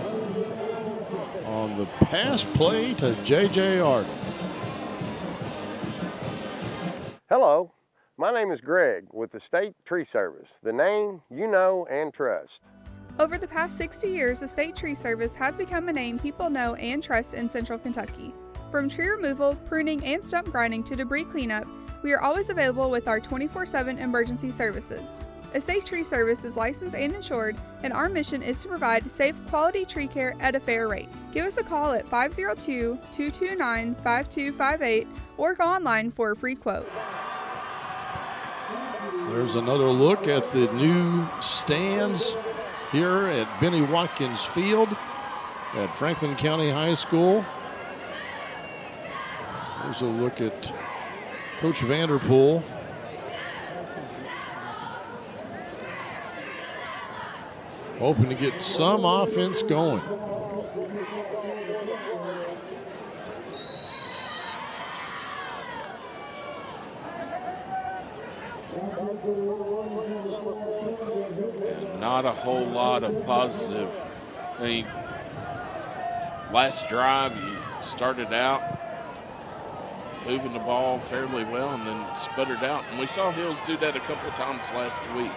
on the pass play to J.J. Arden. Hello. My name is Greg with the State Tree Service, the name you know and trust. Over the past 60 years, the State Tree Service has become a name people know and trust in Central Kentucky. From tree removal, pruning, and stump grinding to debris cleanup, we are always available with our 24/7 emergency services. Estate Tree Service is licensed and insured, and our mission is to provide safe, quality tree care at a fair rate. Give us a call at 502-229-5258 or go online for a free quote. There's another look at the new stands here at Benny Watkins Field at Franklin County High School. There's a look at Coach Vanderpool. Hoping to get some offense going. not a whole lot of positive. I mean, last drive, you started out moving the ball fairly well and then sputtered out. And we saw Hills do that a couple of times last week.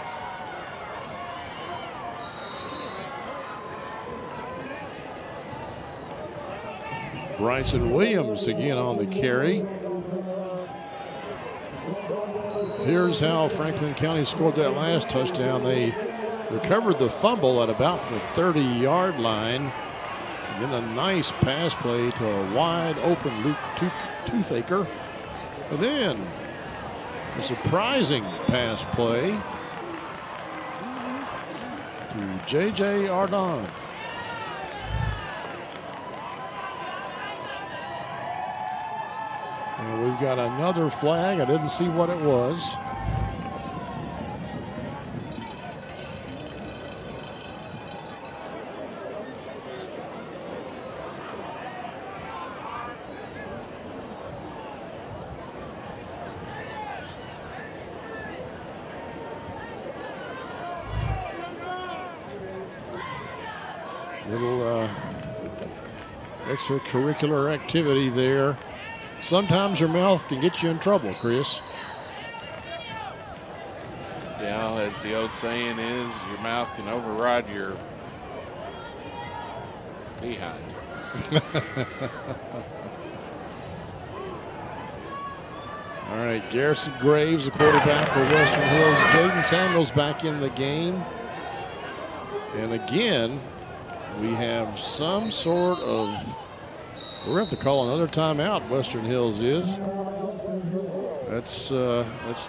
Bryson Williams again on the carry. Here's how Franklin County scored that last touchdown. They recovered the fumble at about the 30-yard line. And then a nice pass play to a wide open Luke Toothaker. And then a surprising pass play to J.J. Ardon. And we've got another flag. I didn't see what it was. Little extracurricular activity there. Sometimes your mouth can get you in trouble, Chris. Yeah, as the old saying is, your mouth can override your behind. All right, Garrison Graves, the quarterback for Western Hills. Jaden Samuels back in the game. And again, we have some sort of, we're going to have to call another timeout, Western Hills is. That's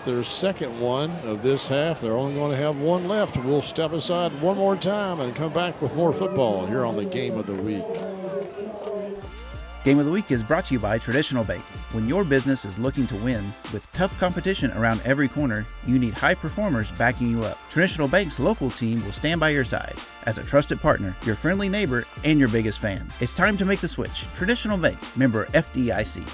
their second one of this half. They're only going to have one left. We'll step aside one more time and come back with more football here on the Game of the Week. Game of the Week is brought to you by Traditional Bank. When your business is looking to win, with tough competition around every corner, you need high performers backing you up. Traditional Bank's local team will stand by your side as a trusted partner, your friendly neighbor, and your biggest fan. It's time to make the switch. Traditional Bank, member FDIC.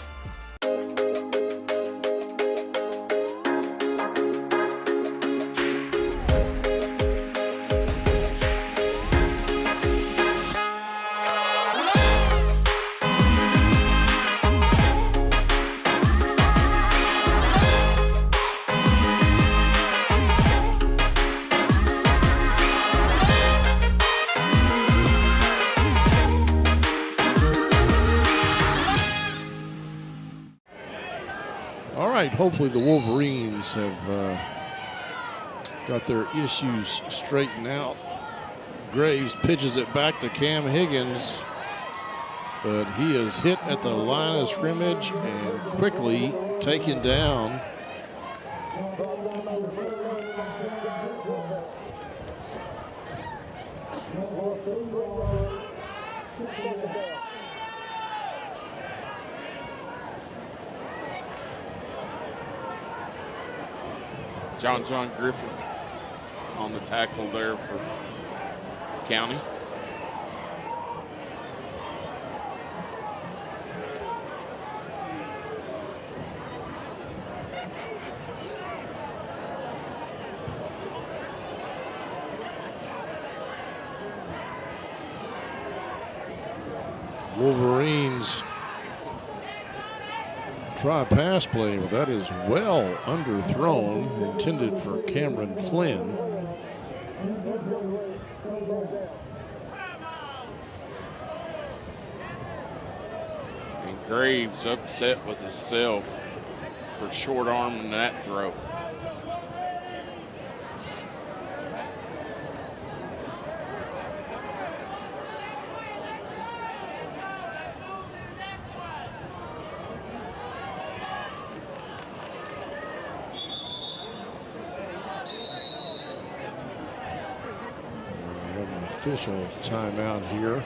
Hopefully the Wolverines have got their issues straightened out. Graves pitches it back to Cam Higgins, but he is hit at the line of scrimmage and quickly taken down. John Griffin on the tackle there for County. Wolverines try a pass play, but that is well underthrown, intended for Cameron Flynn. And Graves upset with himself for short arming that throw. Official timeout here.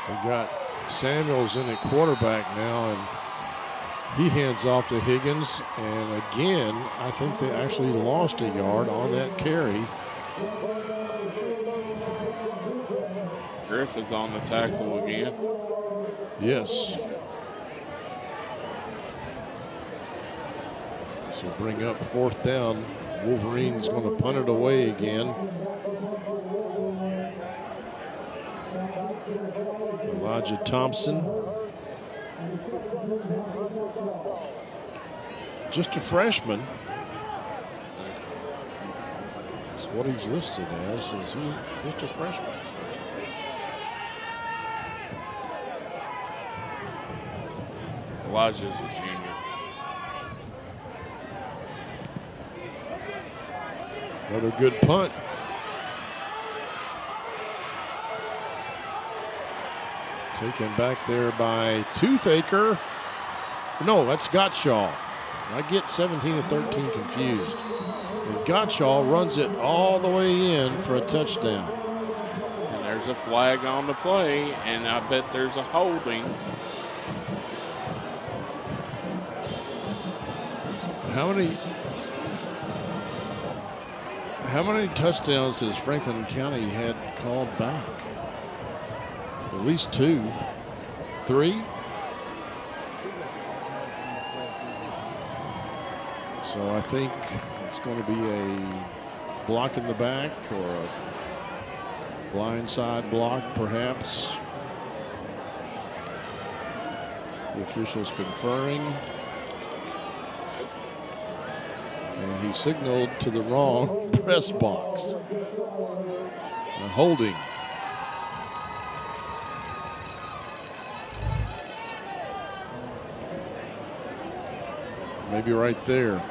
We got Samuels in at quarterback now, and He hands off to Higgins, and again, I think they actually lost a yard on that carry. Griffith on the tackle again. Yes. So bring up 4th down. Wolverines going to punt it away again. Elijah Thompson. Just a freshman. That's what he's listed as. Is he just a freshman? Elijah's a junior. Another good punt. Taken back there by Toothaker. No, that's Gottschall. I get 17 and 13 confused. And Gottschall runs it all the way in for a touchdown. And there's a flag on the play, and I bet there's a holding. How many touchdowns has Franklin County had called back? At least 2, 3. So I think it's going to be a block in the back or a blindside block, perhaps. The officials conferring. And he signaled to the wrong press box. A holding. Maybe right there.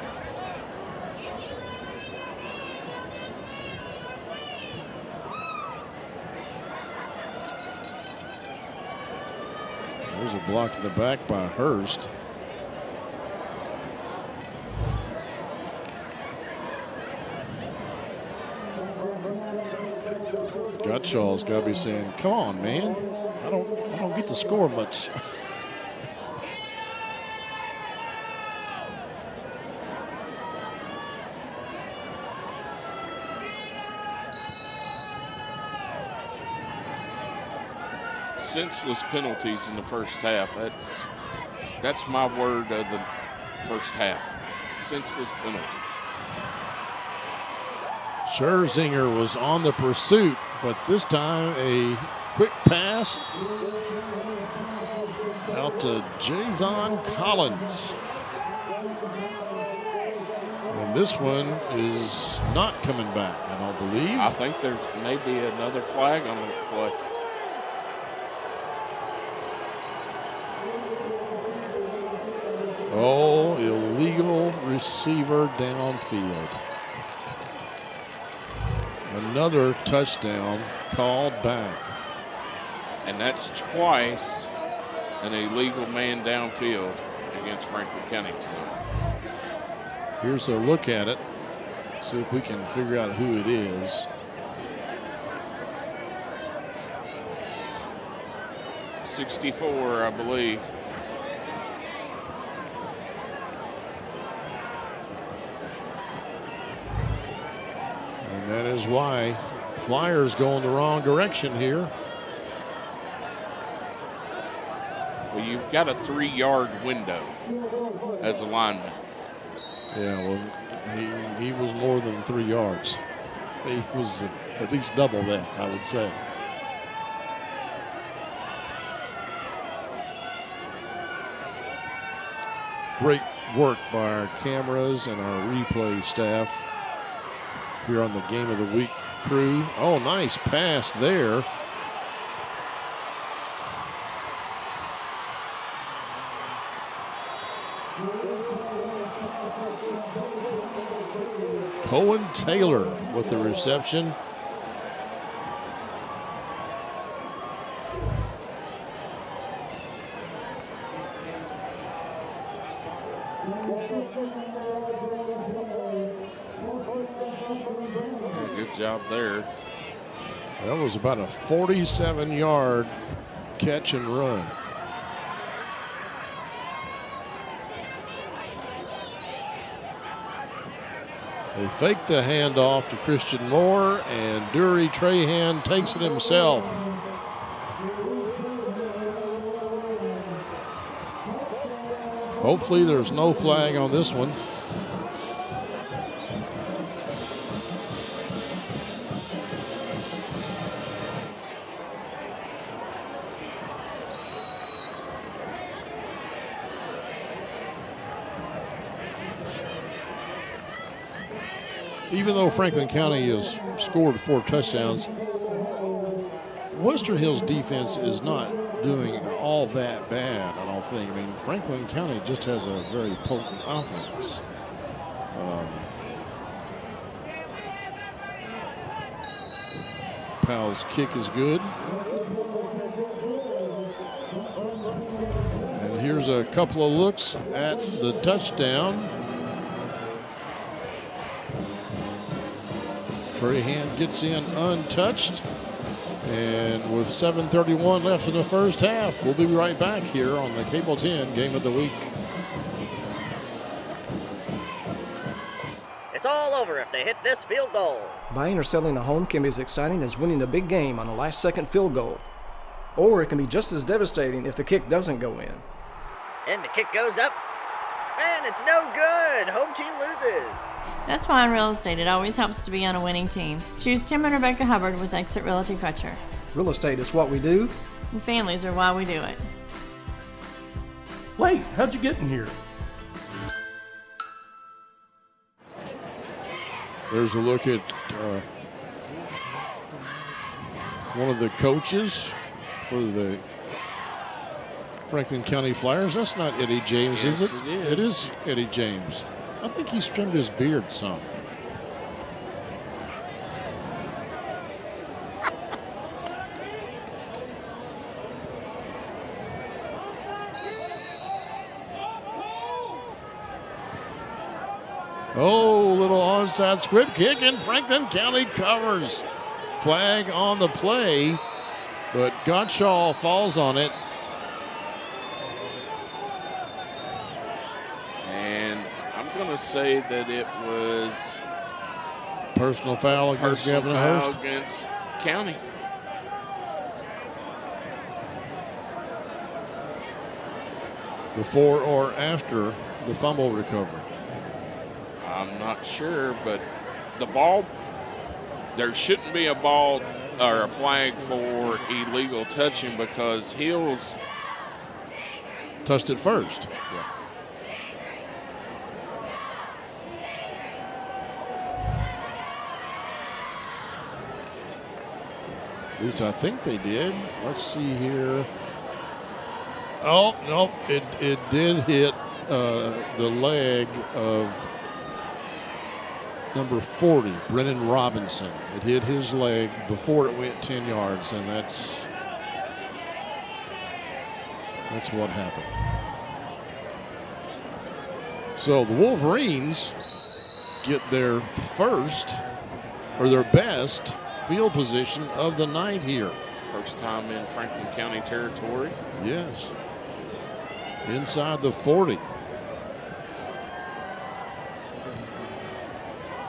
There's a block in the back by Hurst. Gottschall's got to be saying, "Come on, man! I don't get to score much." Senseless penalties in the first half. That's my word of the first half. Senseless penalties. Scherzinger was on the pursuit, but this time a quick pass out to Jason Collins. And this one is not coming back, I don't believe. I think there's maybe another flag on the play. Oh, illegal receiver downfield. Another touchdown called back. And that's twice an illegal man downfield against Franklin County tonight. Here's a look at it. See if we can figure out who it is. '64, I believe. And that is why Flyers go in the wrong direction here. Well, you've got a 3-yard window as a lineman. Yeah, well, he was more than 3 yards. He was at least double that, I would say. Great work by our cameras and our replay staff here on the Game of the Week crew. Oh, nice pass there. Cohen Taylor with the reception. Good job there. That was about a 47-yard catch and run. They fake the handoff to Christian Moore, and Dury Trahan takes it himself. Hopefully there's no flag on this one. Even though Franklin County has scored 4 touchdowns, Western Hills defense is not doing all that bad, I don't think. I mean, Franklin County just has a very potent offense. Powell's kick is good. And here's a couple of looks at the touchdown. Trahan gets in untouched. And with 7:31 left in the first half, we'll be right back here on the Cable 10 Game of the Week. It's all over if they hit this field goal. Buying or selling a home can be as exciting as winning the big game on a last-second field goal. Or it can be just as devastating if the kick doesn't go in. And the kick goes up, and it's no good. Home team loses. That's why in real estate it always helps to be on a winning team. Choose Tim and Rebecca Hubbard with Exit Realty Crutcher. Real estate is what we do. And families are why we do it. Wait, how'd you get in here? There's a look at one of the coaches for the Franklin County Flyers. That's not Eddie James, Yes, is it? it is. It is Eddie James. I think he's trimmed his beard some. Oh, little onside squib kick, and Franklin County covers. Flag on the play, but Gottschall falls on it. And I'm going to say that it was personal foul against Gavin Hurst. Against County. Before or after the fumble recovery? I'm not sure, but the ball, there shouldn't be a ball or a flag for illegal touching because Hills touched it first. Yeah. At least I think they did. Let's see here. Oh, no, it did hit the leg of number 40, Brennan Robinson. It hit his leg before it went 10 yards, and that's what happened. So the Wolverines get their first, or their best, field position of the night here. First time in Franklin County territory. Yes. Inside the 40.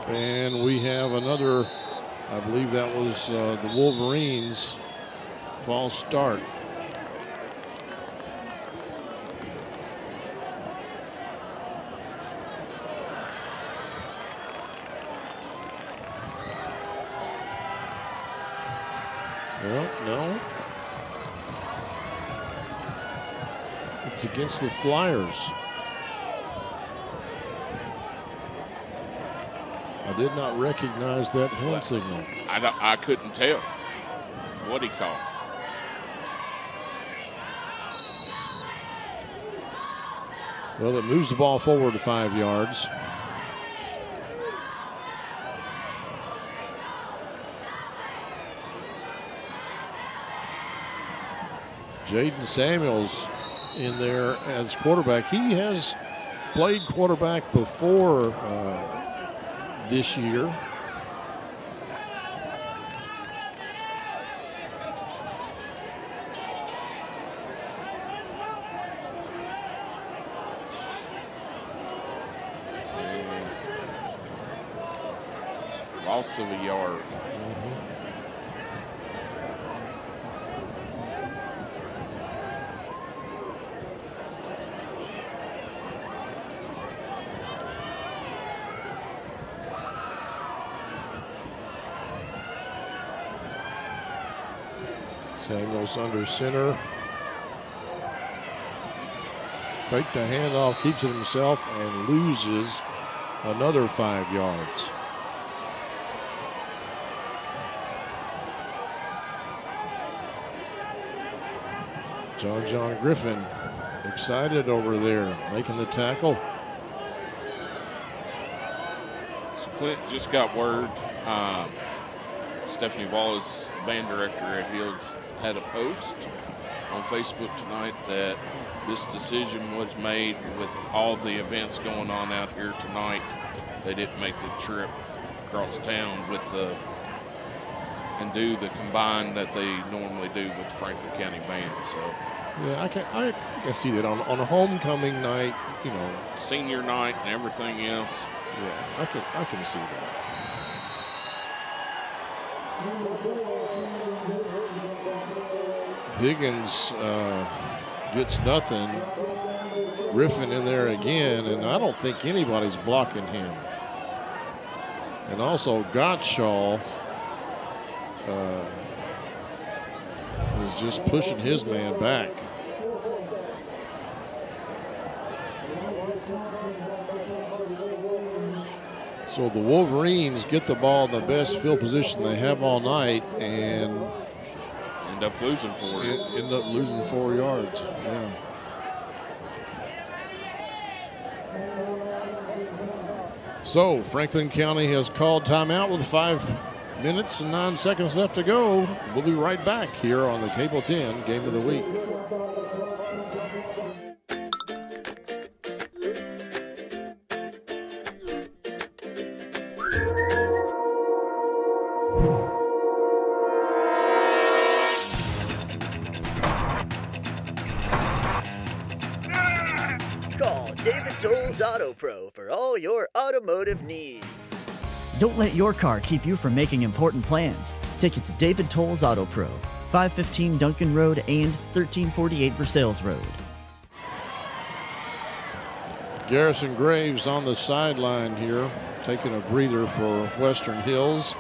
And we have another, I believe that was the Wolverines' false start. Well, no. It's against the Flyers. I did not recognize that hand signal. I couldn't tell what he called. Well, it moves the ball forward to 5 yards. Jaden Samuels in there as quarterback. He has played quarterback before this year. Loss of a yard. Samuels under center. Fake the handoff, keeps it himself, and loses another 5 yards. John Griffin excited over there, making the tackle. So Clint just got word. Stephanie Wallace, band director at Hills, had a post on Facebook tonight that this decision was made with all the events going on out here tonight. They didn't make the trip across town with and do the combine that they normally do with the Franklin County Band. So yeah, I can see that on a homecoming night, you know, senior night and everything else. Yeah, I can see that. Higgins gets nothing. Griffin in there again, and I don't think anybody's blocking him. And also Gottschall is just pushing his man back. So the Wolverines get the ball in the best field position they have all night and end up losing 4 yards. Yeah. So Franklin County has called timeout with 5 minutes and 9 seconds left to go. We'll be right back here on the Cable 10 Game of the Week. Auto Pro for all your automotive needs. Don't let your car keep you from making important plans. Take it to David Tolles Auto Pro, 515 Duncan Road and 1348 Versailles Road. Garrison Graves on the sideline here, taking a breather for Western Hills.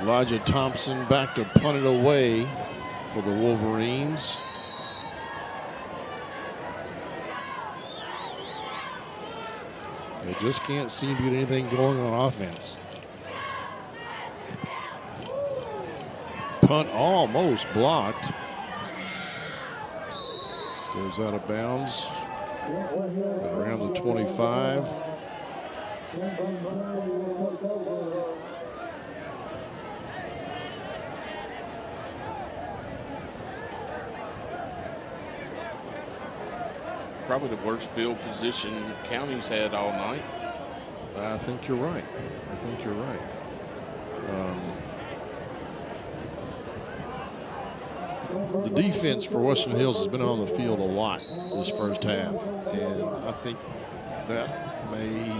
Elijah Thompson back to punt it away for the Wolverines. They just can't seem to get anything going on offense. Punt almost blocked. Goes out of bounds around the 25. Probably the worst field position County's had all night. I think you're right. The defense for Western Hills has been on the field a lot this first half, and I think that may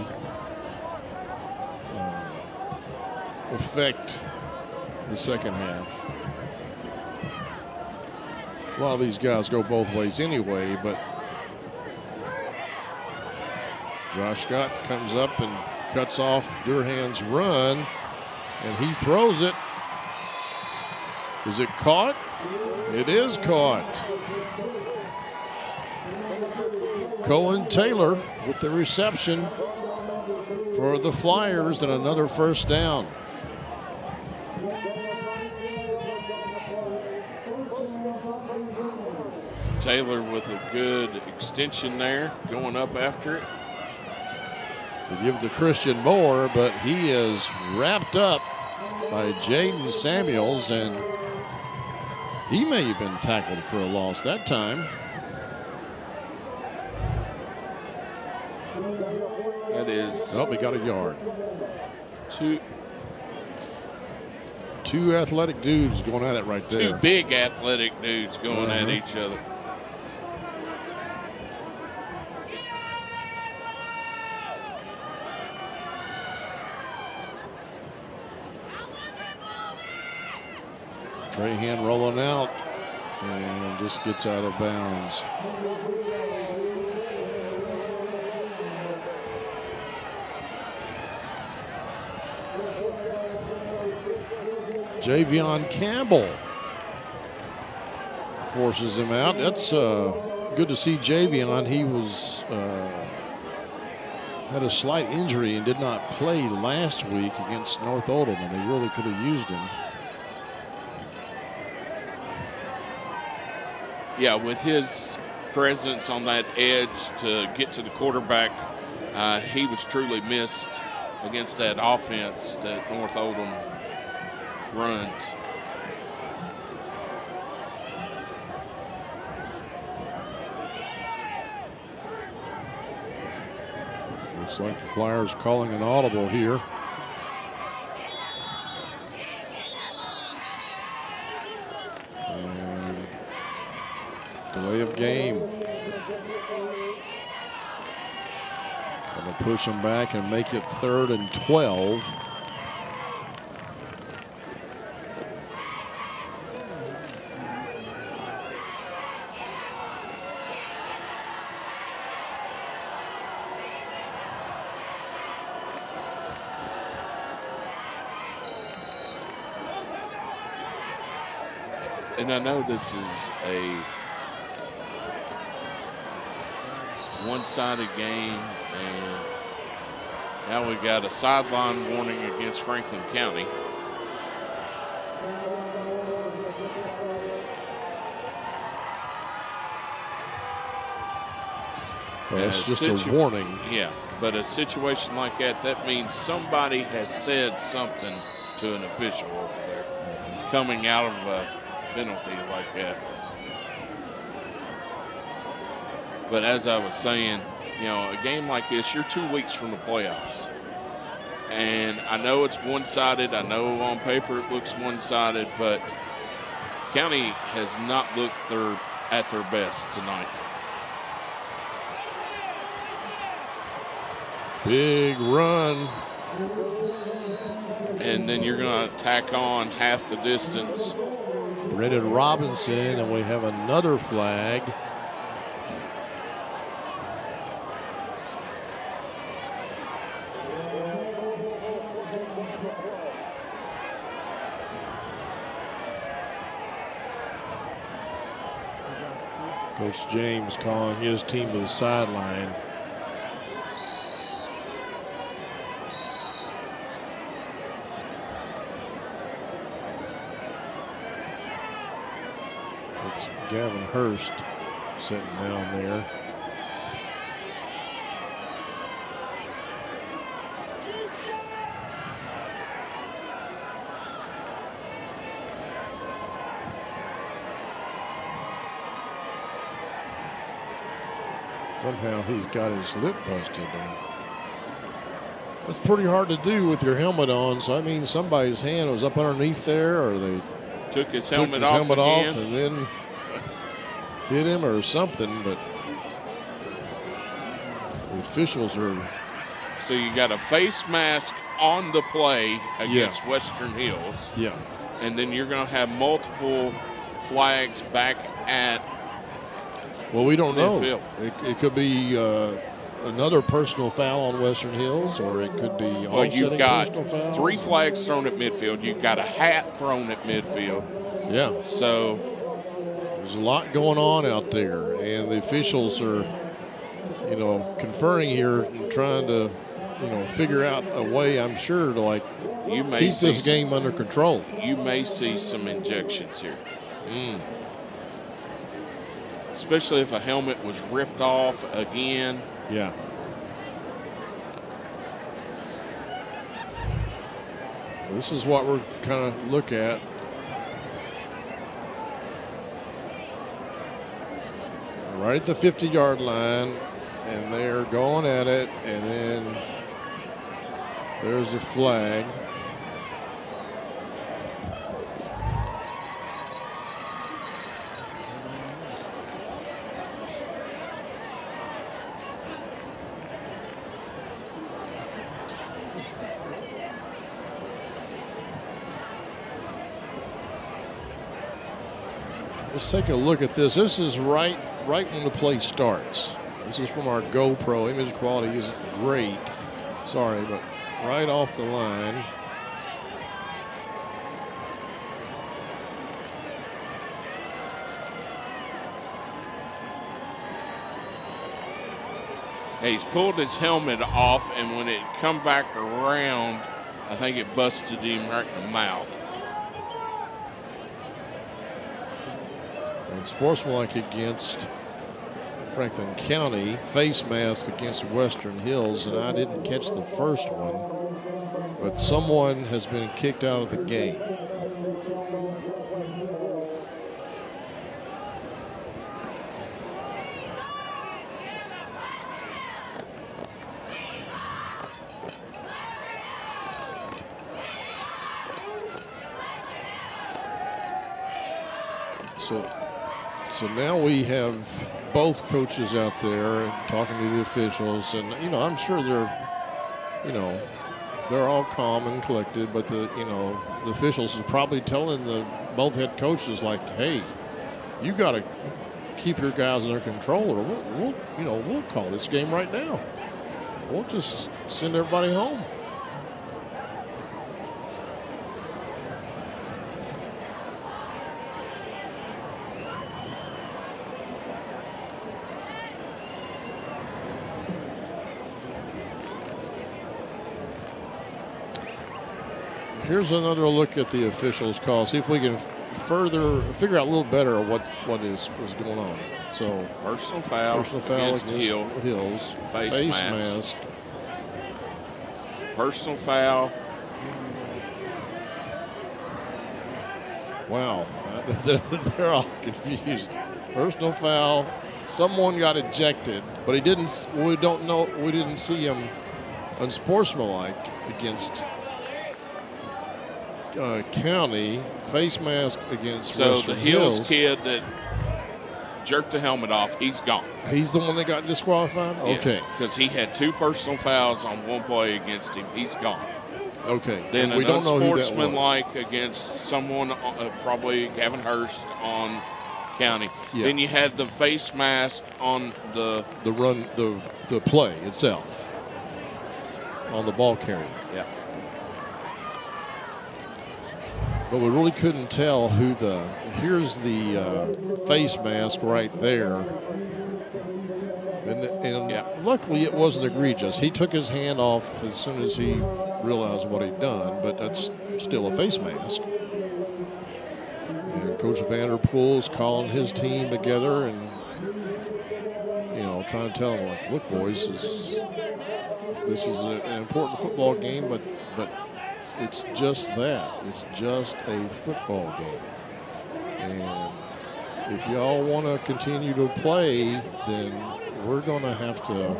affect the second half. A lot of these guys go both ways anyway, but Josh Scott comes up and cuts off Durhan's run, and he throws it. Is it caught? It is caught. Cohen Taylor with the reception for the Flyers and another first down. Taylor with a good extension there, going up after it. They give the Christian more, but he is wrapped up by Jaden Samuels, and he may have been tackled for a loss that time. That is. Oh, we got a yard. Two athletic dudes going at it right there. Two big athletic dudes going at each other. Trahan rolling out and just gets out of bounds. Javion Campbell forces him out. That's good to see Javion. He was had a slight injury and did not play last week against North Oldham, and they really could have used him. Yeah, with his presence on that edge to get to the quarterback, he was truly missed against that offense that North Oldham runs. Looks like the Flyers calling an audible here. And delay of game. Gonna push them back and make it 3rd and 12. And I know this is a one-sided game, and now we got a sideline warning against Franklin County. Well, it's just a warning. Yeah, but a situation like that means somebody has said something to an official over there coming out of a penalty like that. But as I was saying, you know, a game like this, you're 2 weeks from the playoffs. And I know it's one-sided. I know on paper it looks one-sided, but County has not looked at their best tonight. Big run. And then you're going to tack on half the distance. Brendan Robinson, and we have another flag. Coach James calling his team to the sideline. It's Gavin Hurst sitting down there. Somehow he's got his lip busted. That's pretty hard to do with your helmet on. So I mean, somebody's hand was up underneath there, or they took his helmet off and then hit him or something. But the officials are. So you got a face mask on the play against Western Hills. Yeah. And then you're going to have multiple flags back at. Well, we don't know. Midfield. It could be another personal foul on Western Hills, or it could be well, you've got personal fouls. 3 flags thrown at midfield. You've got a hat thrown at midfield. Yeah. So there's a lot going on out there, and the officials are, you know, conferring here and trying to, you know, figure out a way, I'm sure, to like keep this game under control. You may see some injections here. Especially if a helmet was ripped off again. Yeah. This is what we're kind of look at. Right at the 50-yard line, and they're going at it, and then there's a flag. Let's take a look at this. This is right when the play starts. This is from our GoPro. Image quality isn't great. Sorry, but right off the line. He's pulled his helmet off, and when it come back around, I think it busted him right in the mouth. And sportsmanlike against Franklin County, face mask against Western Hills, and I didn't catch the first one, but someone has been kicked out of the game. So now we have both coaches out there and talking to the officials, and I'm sure they're all calm and collected, but the officials is probably telling the both head coaches, like, hey, you got to keep your guys under control, or we'll call this game right now. We'll just send everybody home. Here's another look at the officials' call. See if we can figure out a little better what was going on. So personal foul against Hills. Face mask. Personal foul. Wow, they're all confused. Personal foul. Someone got ejected, but he didn't. We didn't see him unsportsmanlike against County. Face mask against Western the Hills kid that jerked the helmet off, he's gone. He's the one that got disqualified? Yes, okay. Because he had 2 personal fouls on one play against him. He's gone. Okay. Then we don't know who that was. Unsportsmanlike against someone, probably Gavin Hurst on County. Yeah. Then you had the face mask on the run, the play itself on the ball carrier. Yeah. But we really couldn't tell who here's the face mask right there. And yeah. Luckily it wasn't egregious. He took his hand off as soon as he realized what he'd done, but that's still a face mask. And Coach Vanderpool's calling his team together and, trying to tell them, like, look, boys, this is an important football game, but it's just that. It's just a football game. And if y'all want to continue to play, then we're going to have to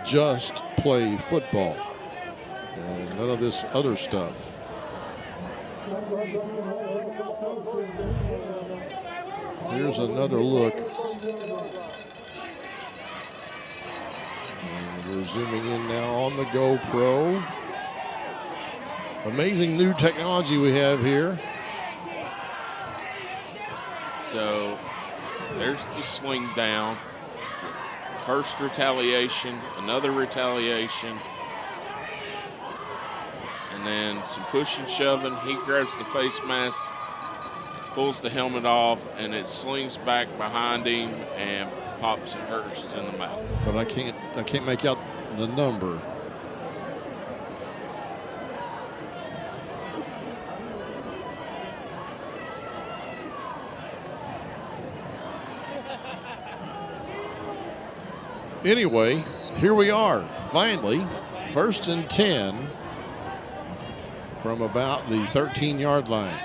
just play football and none of this other stuff. Here's another look. And we're zooming in now on the GoPro. Amazing new technology we have here. So there's the swing down. First retaliation, another retaliation. And then some push and shoving. He grabs the face mask, pulls the helmet off, and it slings back behind him and pops Hurst in the mouth. But I can't make out the number. Anyway, here we are, finally, 1st and 10 from about the 13-yard line.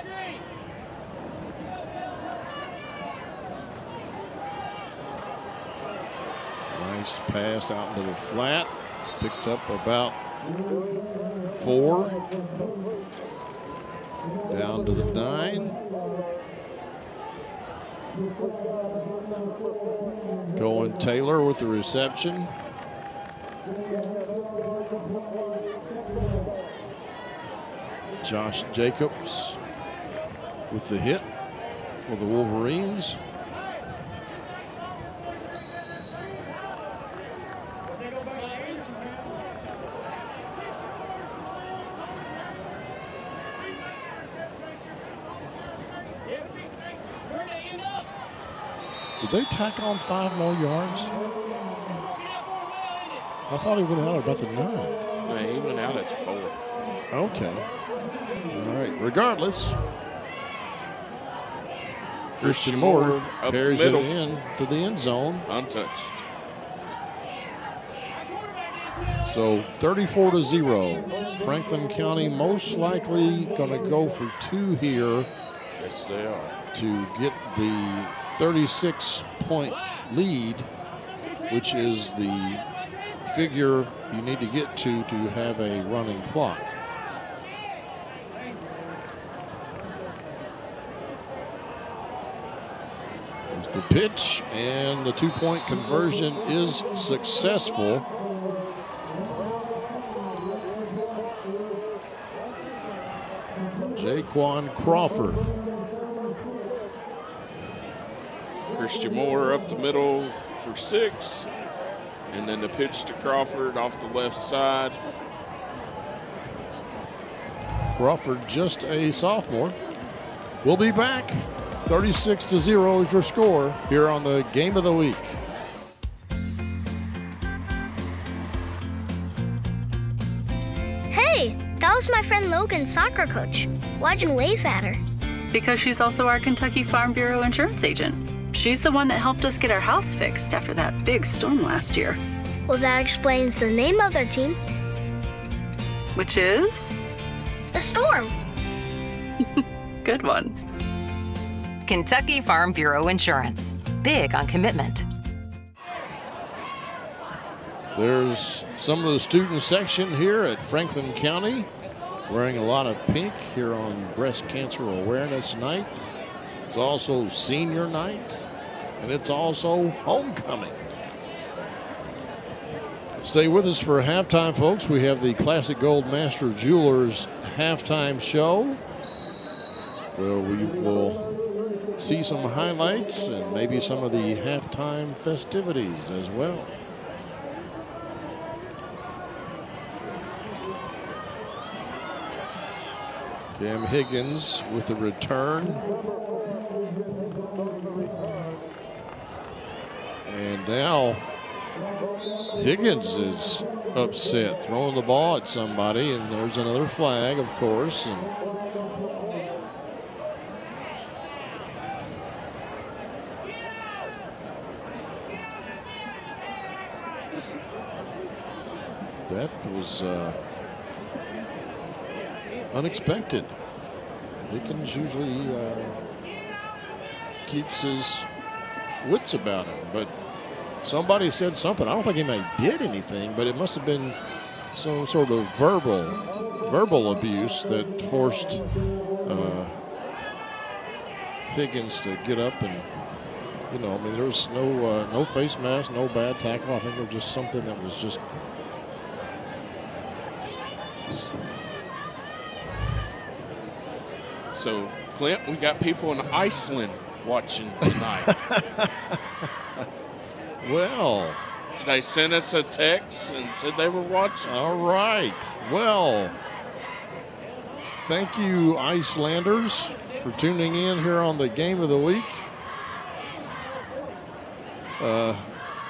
Nice pass out into the flat, picks up about 4, down to the 9. Cohen Taylor with the reception. Josh Jacobs with the hit. for the Wolverines. Did they tack on 5 more yards? I thought he went out at about the 9. No, he went out at the 4. Okay. All right. Regardless, Christian Moore carries it in to the end zone. Untouched. So 34-0. Franklin County most likely going to go for 2 here. Yes, they are. To get the 36-point lead, which is the figure you need to get to have a running clock. There's the pitch, and the 2-point conversion is successful. Jaquan Crawford. Christian Moore up the middle for 6. And then the pitch to Crawford off the left side. Crawford just a sophomore. We'll be back. 36-0 is your score here on the Game of the Week. Hey, that was my friend Logan's soccer coach. Why'd you wave at her? Because she's also our Kentucky Farm Bureau insurance agent. She's the one that helped us get our house fixed after that big storm last year. Well, that explains the name of their team. Which is? The Storm. Good one. Kentucky Farm Bureau Insurance. Big on commitment. There's some of the student section here at Franklin County wearing a lot of pink here on Breast Cancer Awareness Night. It's also senior night, and it's also homecoming. Stay with us for halftime, folks. We have the Classic Gold Master Jewelers halftime show, where we will see some highlights and maybe some of the halftime festivities as well. Cam Higgins with the return. And now Higgins is upset, throwing the ball at somebody, and there's another flag, of course. And that was unexpected. Higgins usually keeps his wits about him, but somebody said something. I don't think anybody did anything, but it must have been some sort of verbal abuse that forced Higgins to get up and, you know, I mean, there was no face mask, no bad tackle. I think it was just something that was just. So, Clint, we got people in Iceland watching tonight. Well, they sent us a text and said they were watching. All right. Well, thank you, Icelanders, for tuning in here on the Game of the Week.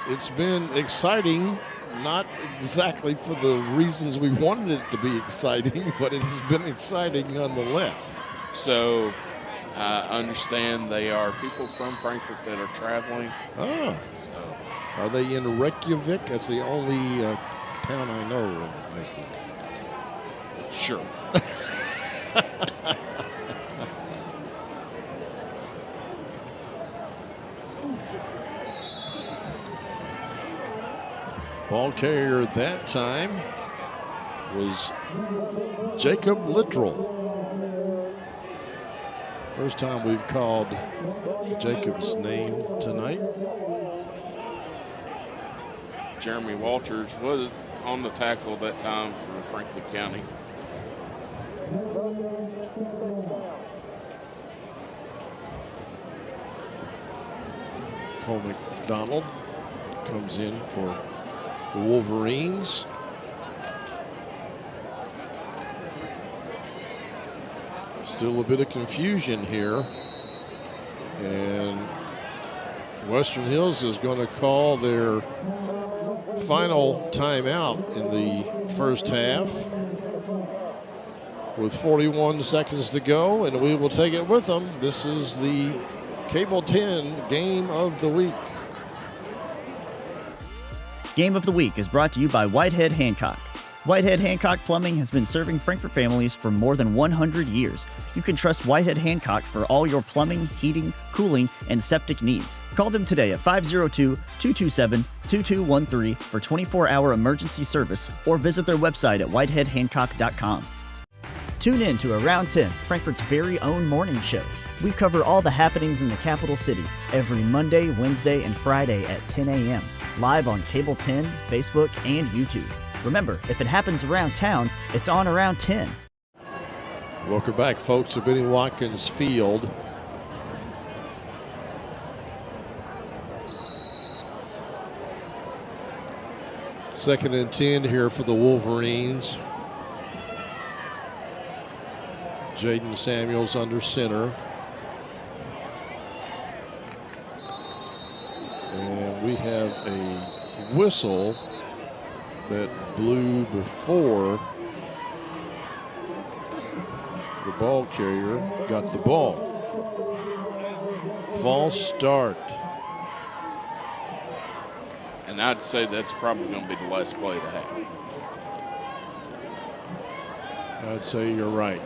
It's been exciting, not exactly for the reasons we wanted it to be exciting, but it has been exciting nonetheless. So I understand they are people from Frankfurt that are traveling. Oh. So. Are they in Reykjavik? That's the only town I know in Iceland. Sure. Ball carrier at that time was Jacob Littrell. First time we've called Jacob's name tonight. Jeremy Walters was on the tackle that time for Franklin County. Cole McDonald comes in for the Wolverines. Still a bit of confusion here. And Western Hills is going to call their final timeout in the first half with 41 seconds to go, and we will take it with them. This is the Cable 10 Game of the Week. Game of the Week is brought to you by Whitehead Hancock. Whitehead Hancock Plumbing has been serving Frankfort families for more than 100 years. You can trust Whitehead Hancock for all your plumbing, heating, cooling, and septic needs. Call them today at 502-227-2213 for 24-hour emergency service, or visit their website at whiteheadhancock.com. Tune in to Around 10, Frankfort's very own morning show. We cover all the happenings in the capital city every Monday, Wednesday, and Friday at 10 a.m. live on Cable 10, Facebook, and YouTube. Remember, if it happens around town, it's on Around 10. Welcome back, folks, to Benny Watkins Field. Second and 10 here for the Wolverines. Jaden Samuels under center. And we have a whistle that blew before the ball carrier got the ball. False start. And I'd say that's probably going to be the last play of the half. I'd say you're right.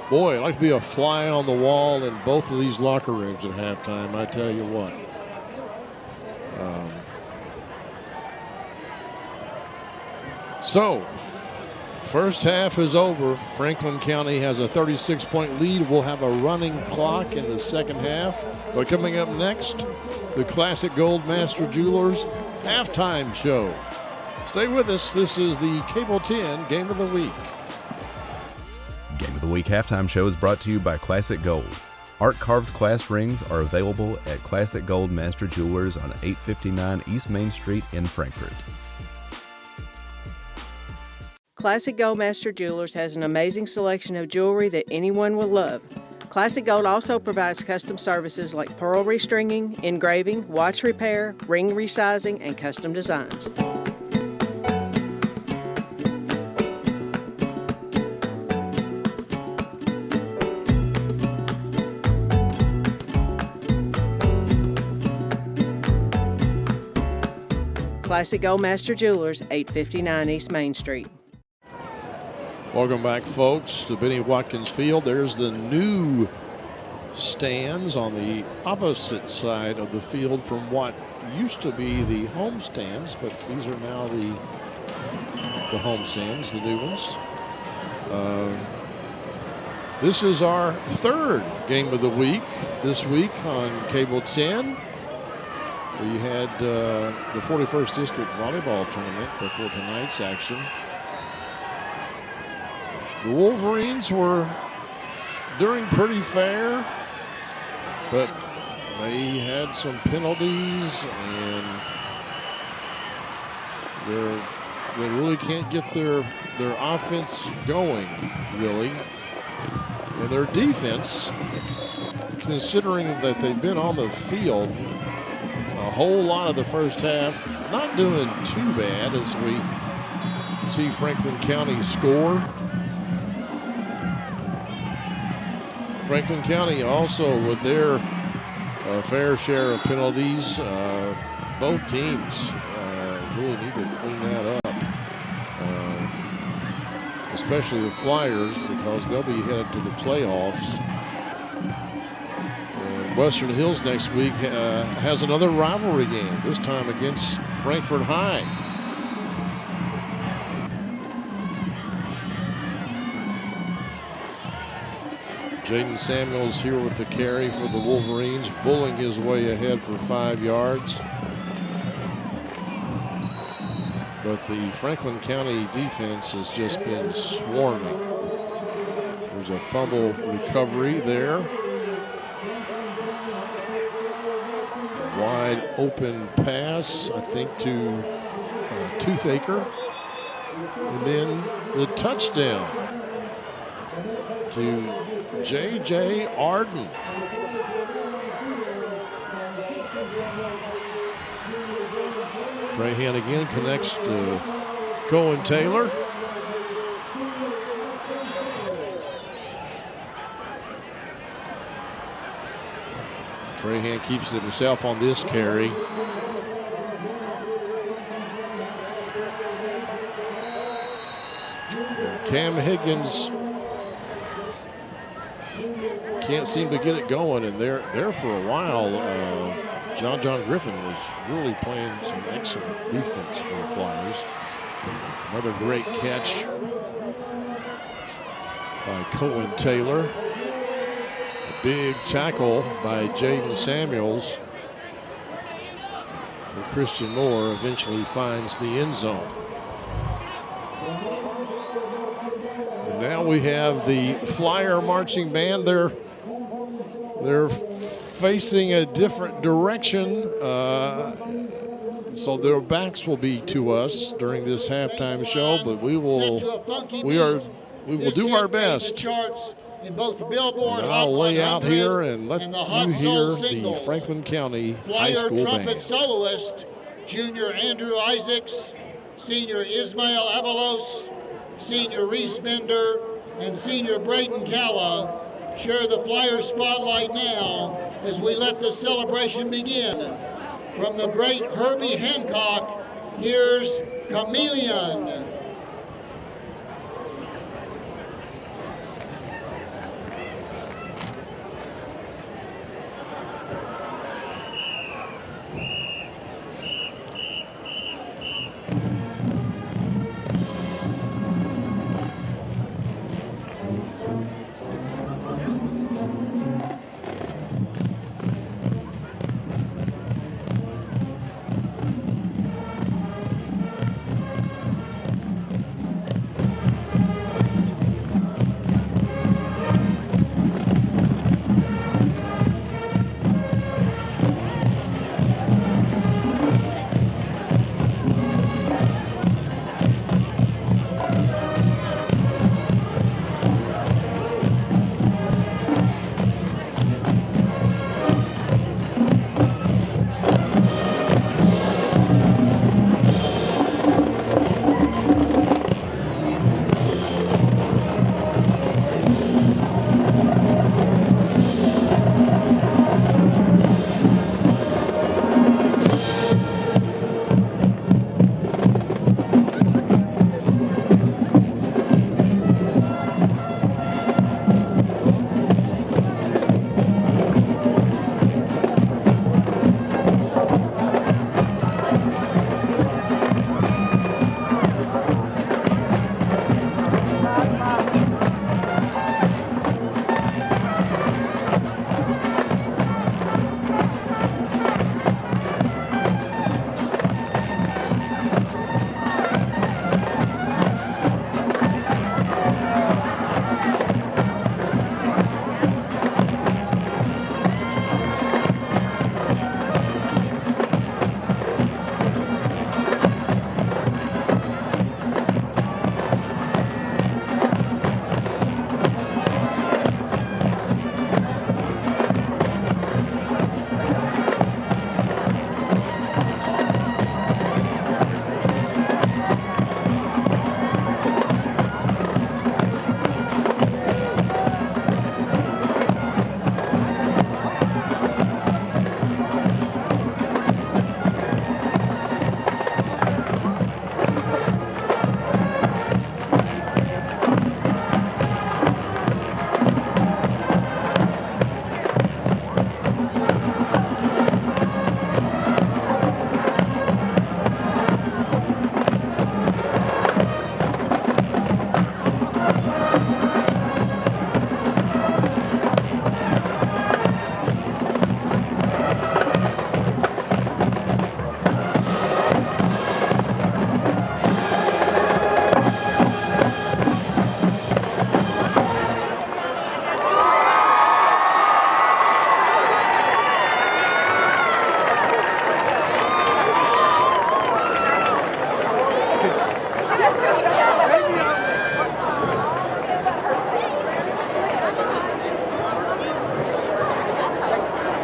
Boy, I'd like to be a fly on the wall in both of these locker rooms at halftime, I tell you what. So, first half is over. Franklin County has a 36-point lead. We'll have a running clock in the second half. But coming up next, the Classic Gold Master Jewelers halftime show. Stay with us. This is the Cable 10 Game of the Week. Game of the Week halftime show is brought to you by Classic Gold. Art-carved class rings are available at Classic Gold Master Jewelers on 859 East Main Street in Frankfort. Classic Gold Master Jewelers has an amazing selection of jewelry that anyone will love. Classic Gold also provides custom services like pearl restringing, engraving, watch repair, ring resizing, and custom designs. Classic Gold Master Jewelers, 859 East Main Street. Welcome back, folks, to Benny Watkins Field. There's the new stands on the opposite side of the field from what used to be the home stands, but these are now the home stands, the new ones. This is our third game of the week this week on Cable 10. We had the 41st District Volleyball Tournament before tonight's action. The Wolverines were doing pretty fair, but they had some penalties, and they really can't get their offense going, really. And their defense, considering that they've been on the field a whole lot of the first half, not doing too bad as we see Franklin County score. Franklin County also with their fair share of penalties. Both teams really need to clean that up, especially the Flyers, because they'll be headed to the playoffs. And Western Hills next week has another rivalry game, this time against Frankfort High. Jaden Samuels here with the carry for the Wolverines, bulling his way ahead for 5 yards. But the Franklin County defense has just been swarming. There's a fumble recovery there. Wide open pass, I think, to Toothaker. And then the touchdown to J.J. Arden. Trahan again connects to Cohen Taylor. Trahan keeps it himself on this carry. Cam Higgins can't seem to get it going, and there for a while. John Griffin was really playing some excellent defense for the Flyers. Another great catch by Cohen Taylor. A big tackle by Jaden Samuels. And Christian Moore eventually finds the end zone. And now we have the Flyer marching band. They're facing a different direction, so their backs will be to us during this halftime show. But we will do our best. In both the Billboard and I'll lay out here and let you hear the Franklin County High School trumpet band. Soloist, Junior Andrew Isaacs, Senior Ismail Avalos, Senior Reese Bender, and Senior Braden Calla share the Flyer spotlight now as we let the celebration begin. From the great Herbie Hancock, here's Chameleon.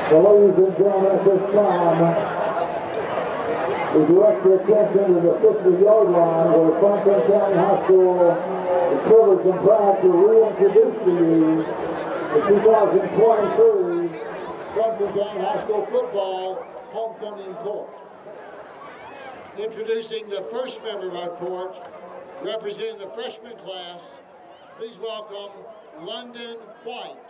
So ladies and gentlemen, at this time, we direct your attention to the 50-yard line where Franklin County High School is privileged and proud to reintroduce to you the 2023 Franklin County High School football homecoming court. Introducing the first member of our court, representing the freshman class, please welcome London White.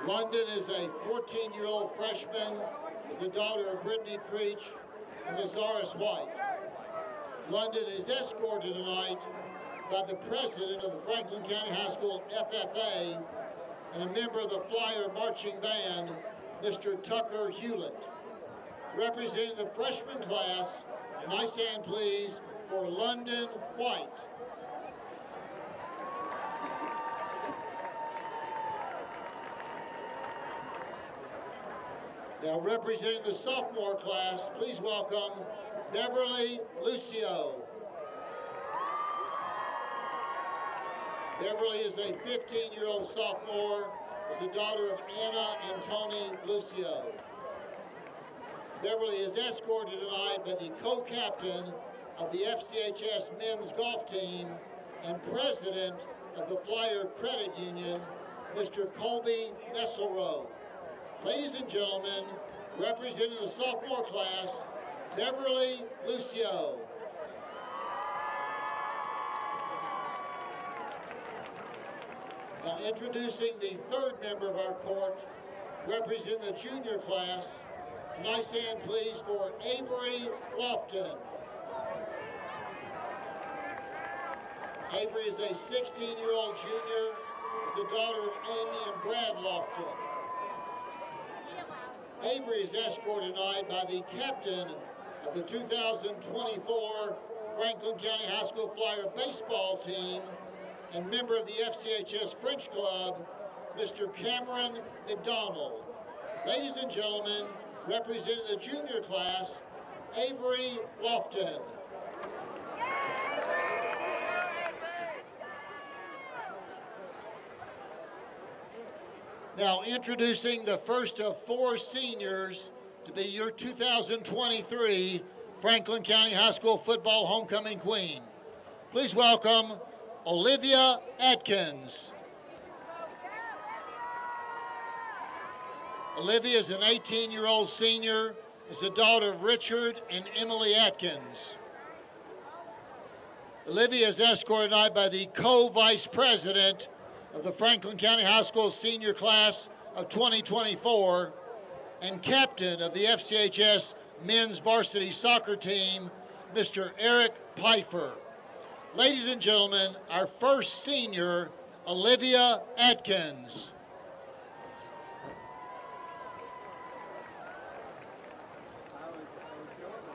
London is a 14-year-old freshman, the daughter of Brittany Creech and Lazarus White. London is escorted tonight by the president of the Franklin County High School FFA and a member of the Flyer Marching Band, Mr. Tucker Hewlett. Representing the freshman class, nice hand please for London White. Now representing the sophomore class, please welcome Beverly Lucio. Beverly is a 15-year-old sophomore, is the daughter of Anna and Tony Lucio. Beverly is escorted tonight by the co-captain of the FCHS men's golf team and president of the Flyer Credit Union, Mr. Colby Nesselroe. Ladies and gentlemen, representing the sophomore class, Beverly Lucio. Now introducing the third member of our court, representing the junior class, nice hand please for Avery Lofton. Avery is a 16-year-old junior, the daughter of Amy and Brad Lofton. Avery is escorted tonight by the captain of the 2024 Franklin County High School Flyer baseball team and member of the FCHS French Club, Mr. Cameron McDonald. Ladies and gentlemen, representing the junior class, Avery Lofton. Now introducing the first of four seniors to be your 2023 Franklin County High School football homecoming queen. Please welcome Olivia Atkins. Olivia is an 18-year-old senior, is the daughter of Richard and Emily Atkins. Olivia is escorted tonight by the co-vice president of the Franklin County High School senior class of 2024 and captain of the FCHS men's varsity soccer team, Mr. Eric Pfeiffer. Ladies and gentlemen, our first senior, Olivia Atkins.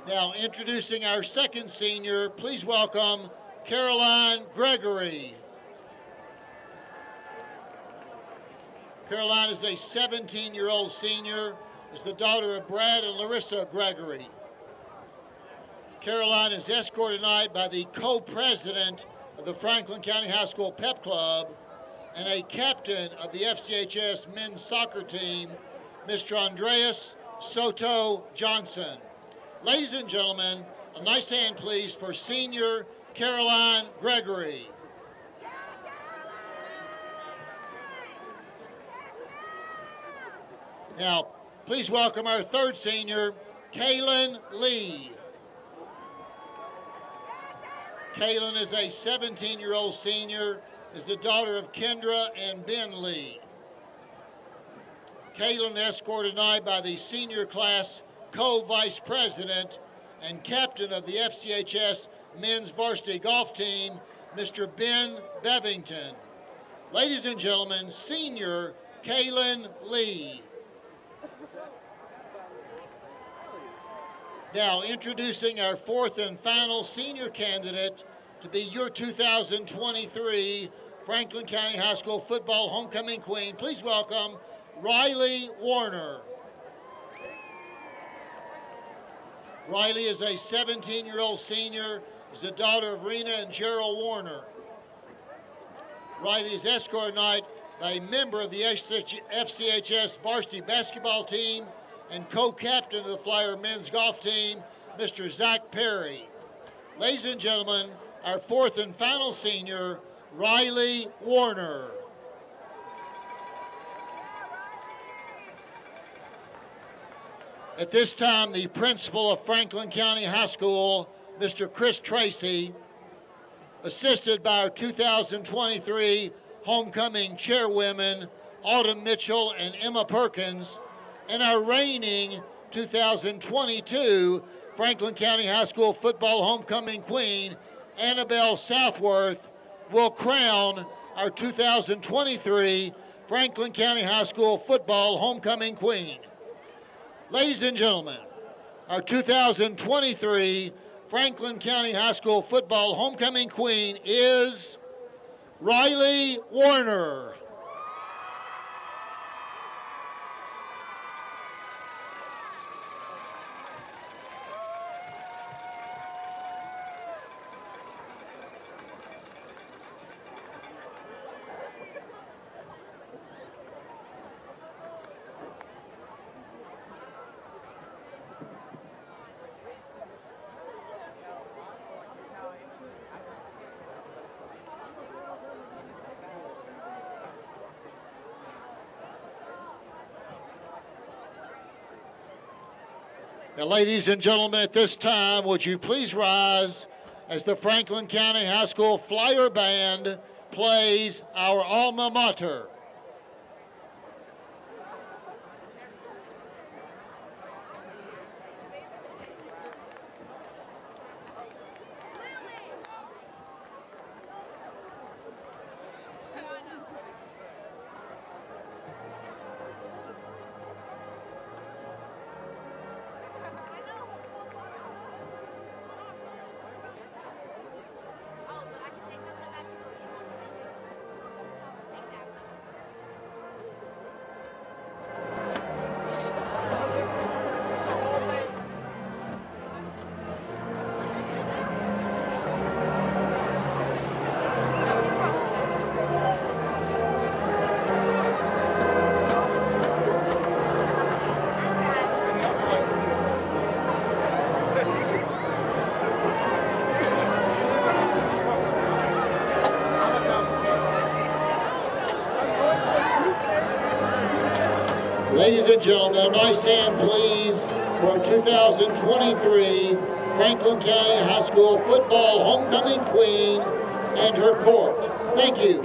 Now introducing our second senior, please welcome Caroline Gregory. Caroline is a 17-year-old senior, is the daughter of Brad and Larissa Gregory. Caroline is escorted tonight by the co-president of the Franklin County High School Pep Club and a captain of the FCHS men's soccer team, Mr. Andreas Soto Johnson. Ladies and gentlemen, a nice hand please for senior Caroline Gregory. Now, please welcome our third senior, Kaylin Lee. Kaylin is a 17-year-old senior, is the daughter of Kendra and Ben Lee. Kaylin escorted tonight by the senior class co-vice president and captain of the FCHS men's varsity golf team, Mr. Ben Bevington. Ladies and gentlemen, senior Kaylin Lee. Now introducing our fourth and final senior candidate to be your 2023 Franklin County High School football homecoming queen. Please welcome Riley Warner. Riley is a 17-year-old senior, is the daughter of Rena and Gerald Warner. Riley's escort tonight by a member of the FCHS varsity basketball team and co-captain of the Flyer men's golf team, Mr. Zach Perry. Ladies and gentlemen, our fourth and final senior, Riley Warner. At this time, the principal of Franklin County High School, Mr. Chris Tracy, assisted by our 2023 homecoming chairwomen, Autumn Mitchell and Emma Perkins, and our reigning 2022 Franklin County High School football homecoming queen, Annabelle Southworth, will crown our 2023 Franklin County High School football homecoming queen. Ladies and gentlemen, our 2023 Franklin County High School football homecoming queen is Riley Warner. Now, ladies and gentlemen, at this time, would you please rise as the Franklin County High School Flyer Band plays our alma mater. Ladies and gentlemen, a nice hand, please, for 2023 Franklin County High School football homecoming queen and her court. Thank you.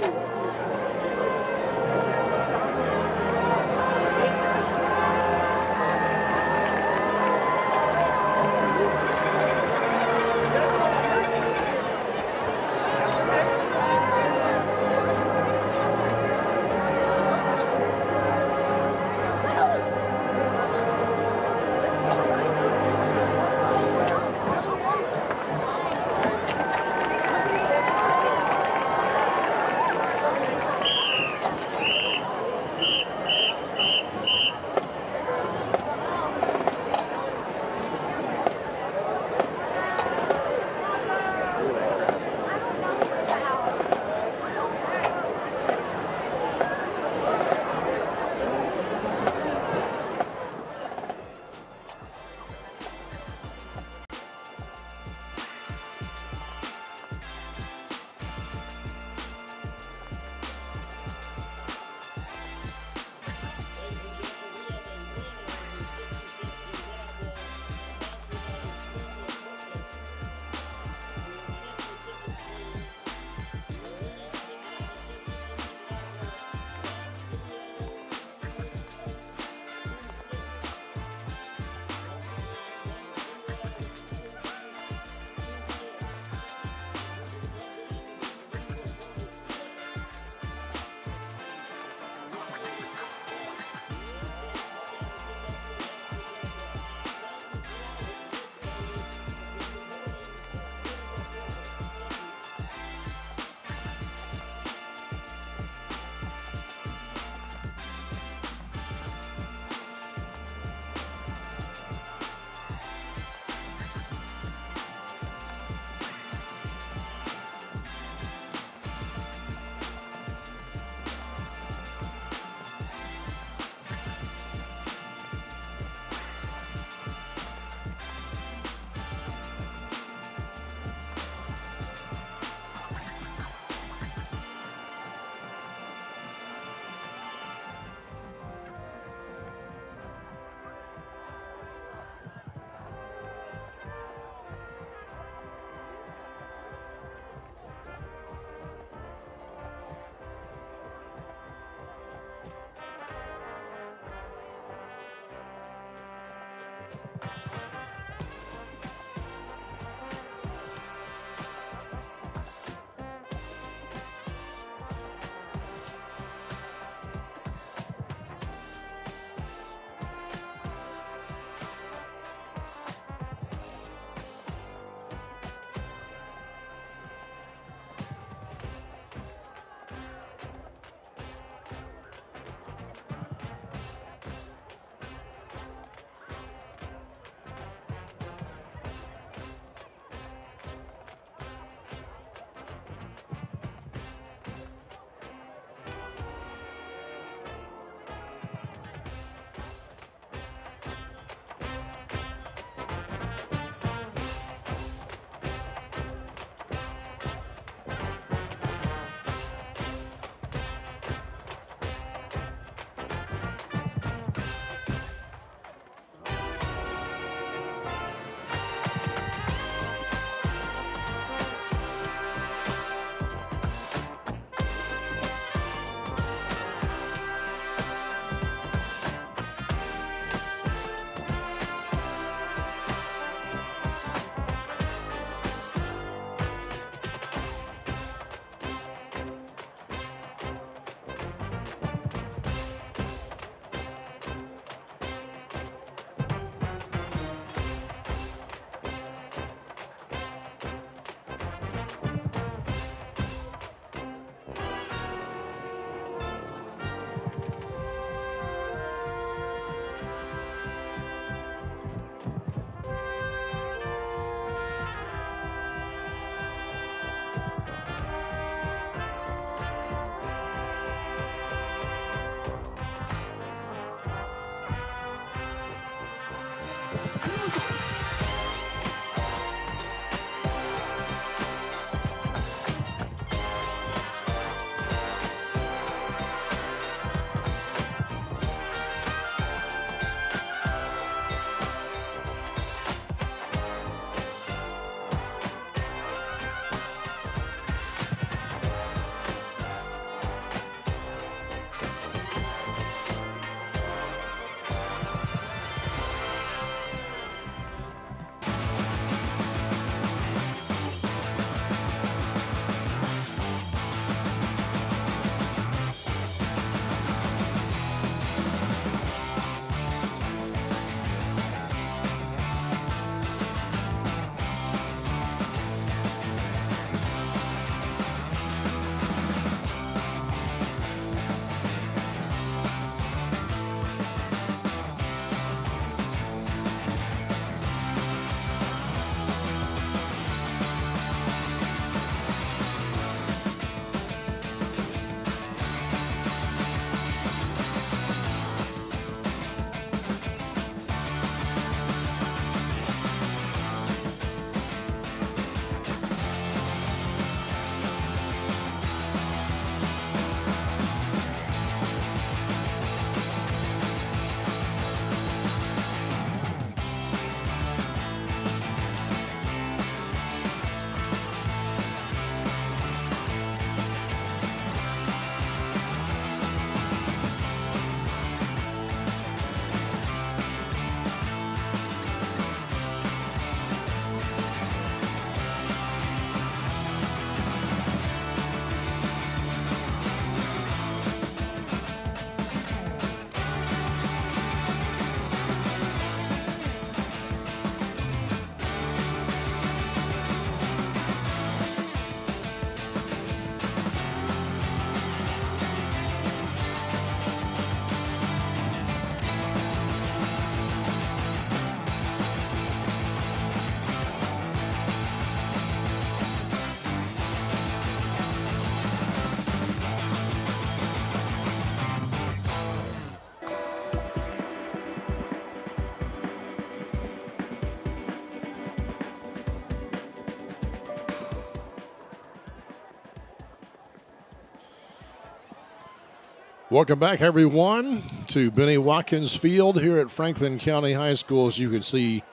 Welcome back, everyone, to Benny Watkins Field here at Franklin County High School. As you can see,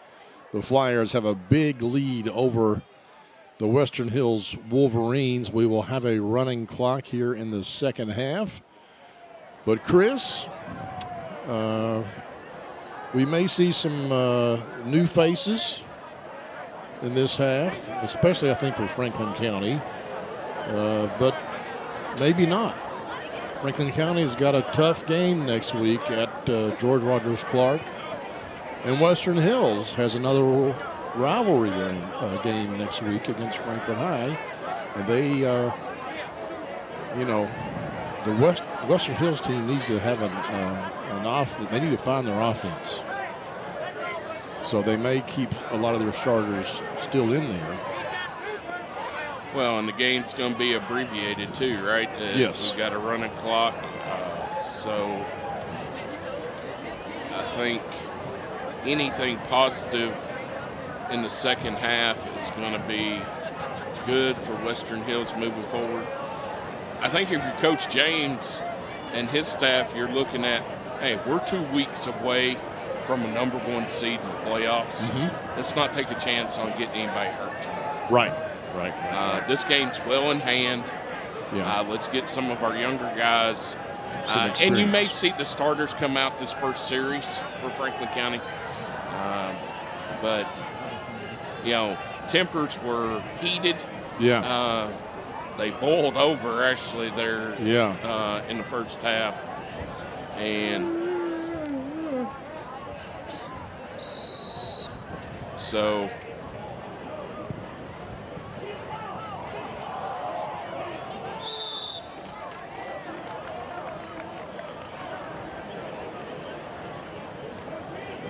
the Flyers have a big lead over the Western Hills Wolverines. We will have a running clock here in the second half. But, Chris, we may see some new faces in this half, especially, I think, for Franklin County, but maybe not. Franklin County's got a tough game next week at George Rogers Clark. And Western Hills has another rivalry game next week against Franklin High. And they, the Western Hills team needs to have they need to find their offense. So they may keep a lot of their starters still in there. Well, and the game's going to be abbreviated too, right? Yes. We've got a running clock. So I think anything positive in the second half is going to be good for Western Hills moving forward. I think if you're Coach James and his staff, you're looking at, hey, we're 2 weeks away from a #1 seed in the playoffs. Let's not take a chance on getting anybody hurt. Right. This game's well in hand. Yeah. Let's get some of our younger guys. And you may see the starters come out this first series for Franklin County. But, tempers were heated. Yeah. They boiled over, actually, there in the first half. And so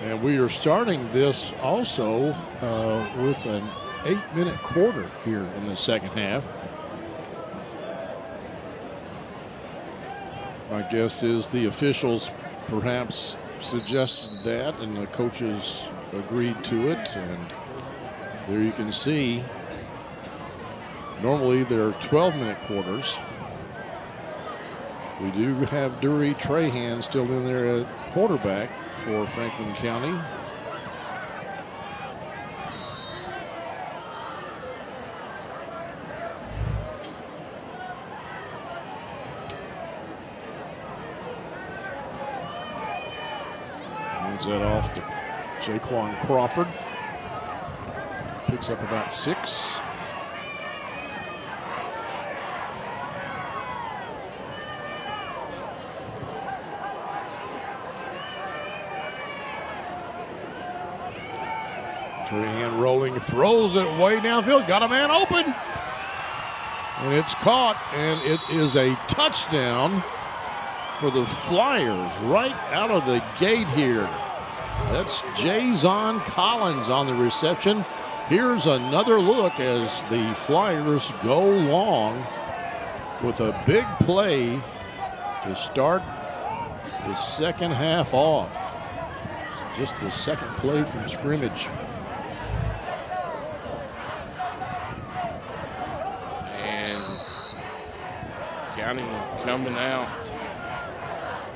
and we are starting this also with an 8-minute quarter here in the second half. My guess is the officials perhaps suggested that, and the coaches agreed to it. And there you can see, normally they're 12-minute quarters. We do have Dury Trahan still in there at quarterback for Franklin County. Hands that off to Jaquan Crawford. Picks up about 6. Trahan rolling, throws it way downfield, got a man open. And it's caught, and it is a touchdown for the Flyers right out of the gate here. That's Jason Collins on the reception. Here's another look as the Flyers go long with a big play to start the second half off. Just the second play from scrimmage. And County coming out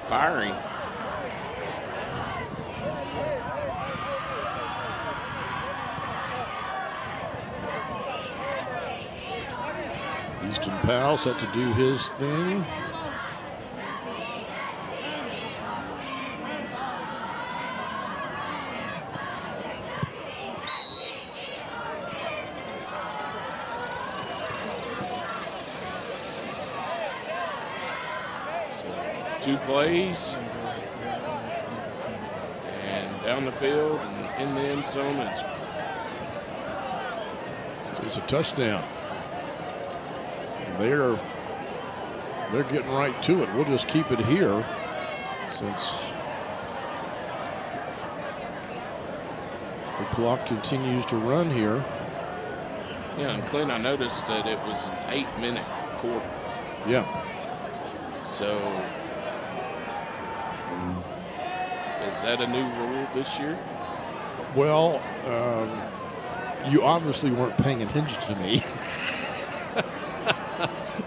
firing. Easton Powell set to do his thing. So 2 plays. And down the field and in the end zone. It's a touchdown. They're getting right to it. We'll just keep it here since the clock continues to run here. Yeah, and Clint, I noticed that it was an 8-minute quarter. Yeah. So is that a new rule this year? Well, you obviously weren't paying attention to me.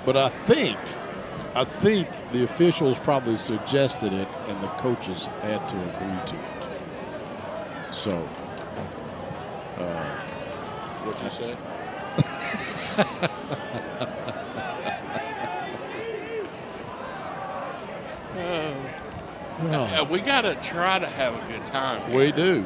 But I think I think the officials probably suggested it, and the coaches had to agree to it. So, what'd you say? We got to try to have a good time here. We do.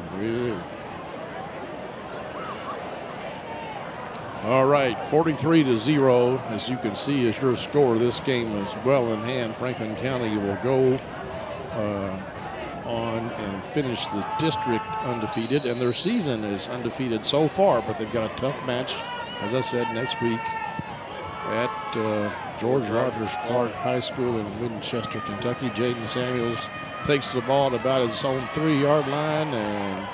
All right, 43-0. As you can see, is your score. This game is well in hand. Franklin County will go on and finish the district undefeated, and their season is undefeated so far, but they've got a tough match, as I said, next week at George Rogers Clark High School in Winchester, Kentucky. Jaden Samuels takes the ball at about his own 3-yard line and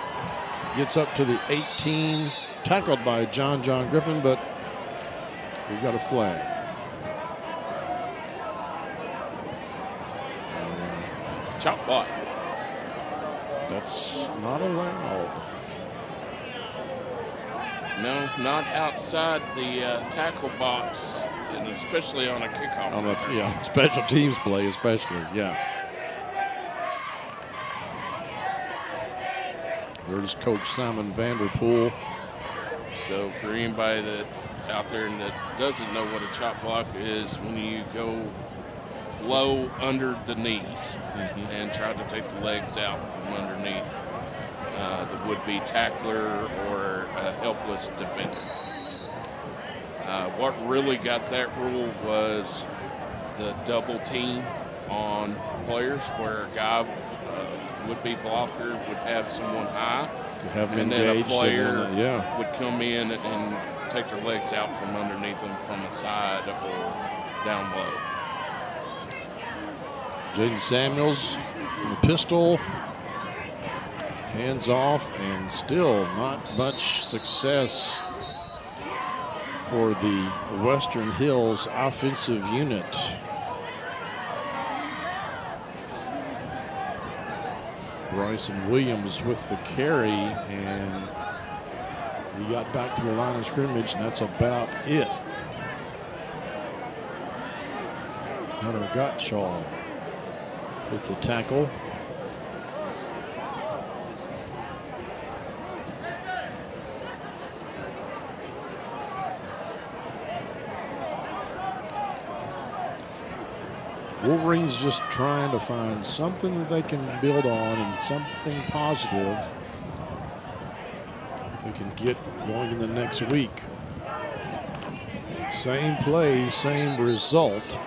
gets up to the 18, tackled by John Griffin, but we've got a flag. Chop block. That's not allowed. No, not outside the tackle box, and especially on a kickoff. Yeah, special teams play especially, yeah. There's Coach Simon Vanderpool. So for anybody that out there that doesn't know what a chop block is, when you go low under the knees and try to take the legs out from underneath the would-be tackler or a helpless defender. What really got that rule was the double team on players, where a guy would-be blocker would have someone high, and then a player would come in and take their legs out from underneath them from the side or down low. Jaden Samuels in the pistol, hands off, and still not much success for the Western Hills offensive unit. Bryson Williams with the carry, and he got back to the line of scrimmage, and that's about it. Hunter Gottschall with the tackle. Wolverines just trying to find something that they can build on and something positive they can get going in the next week. Same play, same result.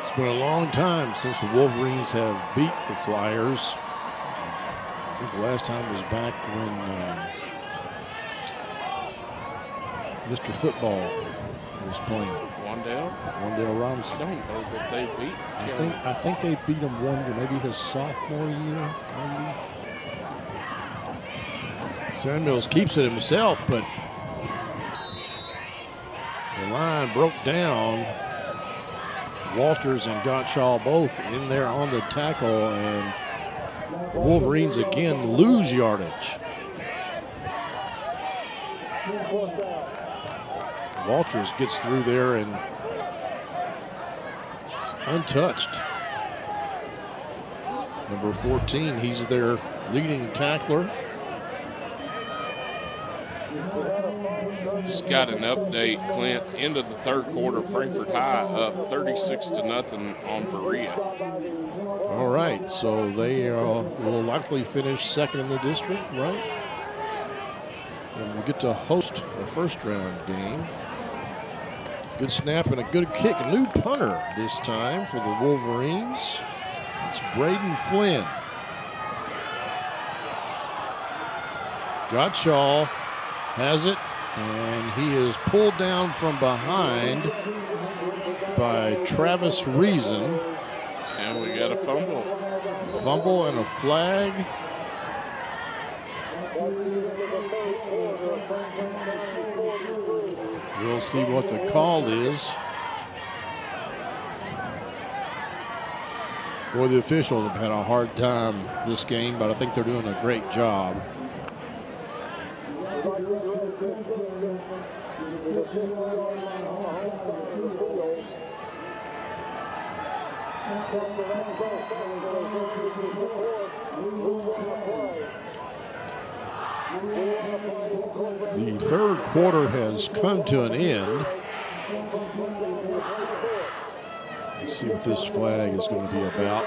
It's been a long time since the Wolverines have beat the Flyers. I think the last time was back when Mr. Football was playing. Wandale Robinson. I don't know that they beat. I think they beat him one year, maybe his sophomore year, maybe. Samuels keeps it himself, but the line broke down. Walters and Gottschall both in there on the tackle, and the Wolverines again lose yardage. Walters gets through there and untouched. Number 14, he's their leading tackler. Just got an update, Clint. End of the third quarter, Frankfort High up 36-0 on Berea. All right, so they will likely finish second in the district, right? And we'll get to host a first-round game. Good snap and a good kick. A new punter this time for the Wolverines. It's Braden Flynn. Gottschall has it, and he is pulled down from behind by Travis Reason. And we got a fumble. Fumble and a flag. We'll see what the call is. Boy, the officials have had a hard time this game, but I think they're doing a great job. The third quarter has come to an end. Let's see what this flag is going to be about.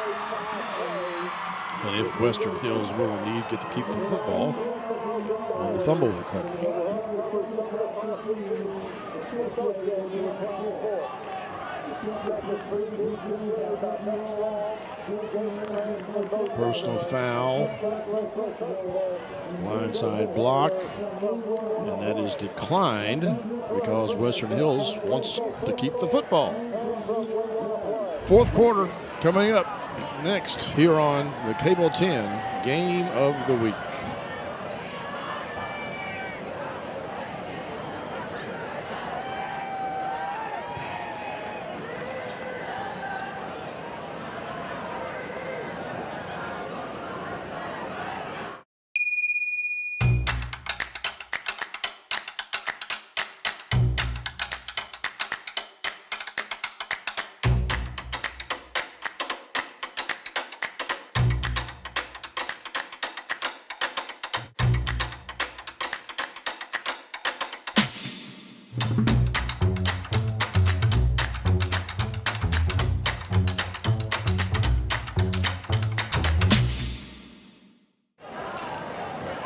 And if Western Hills will indeed get to keep the football on the fumble recovery. Personal foul, blindside block, and that is declined because Western Hills wants to keep the football. Fourth quarter coming up next here on the Cable 10 Game of the Week.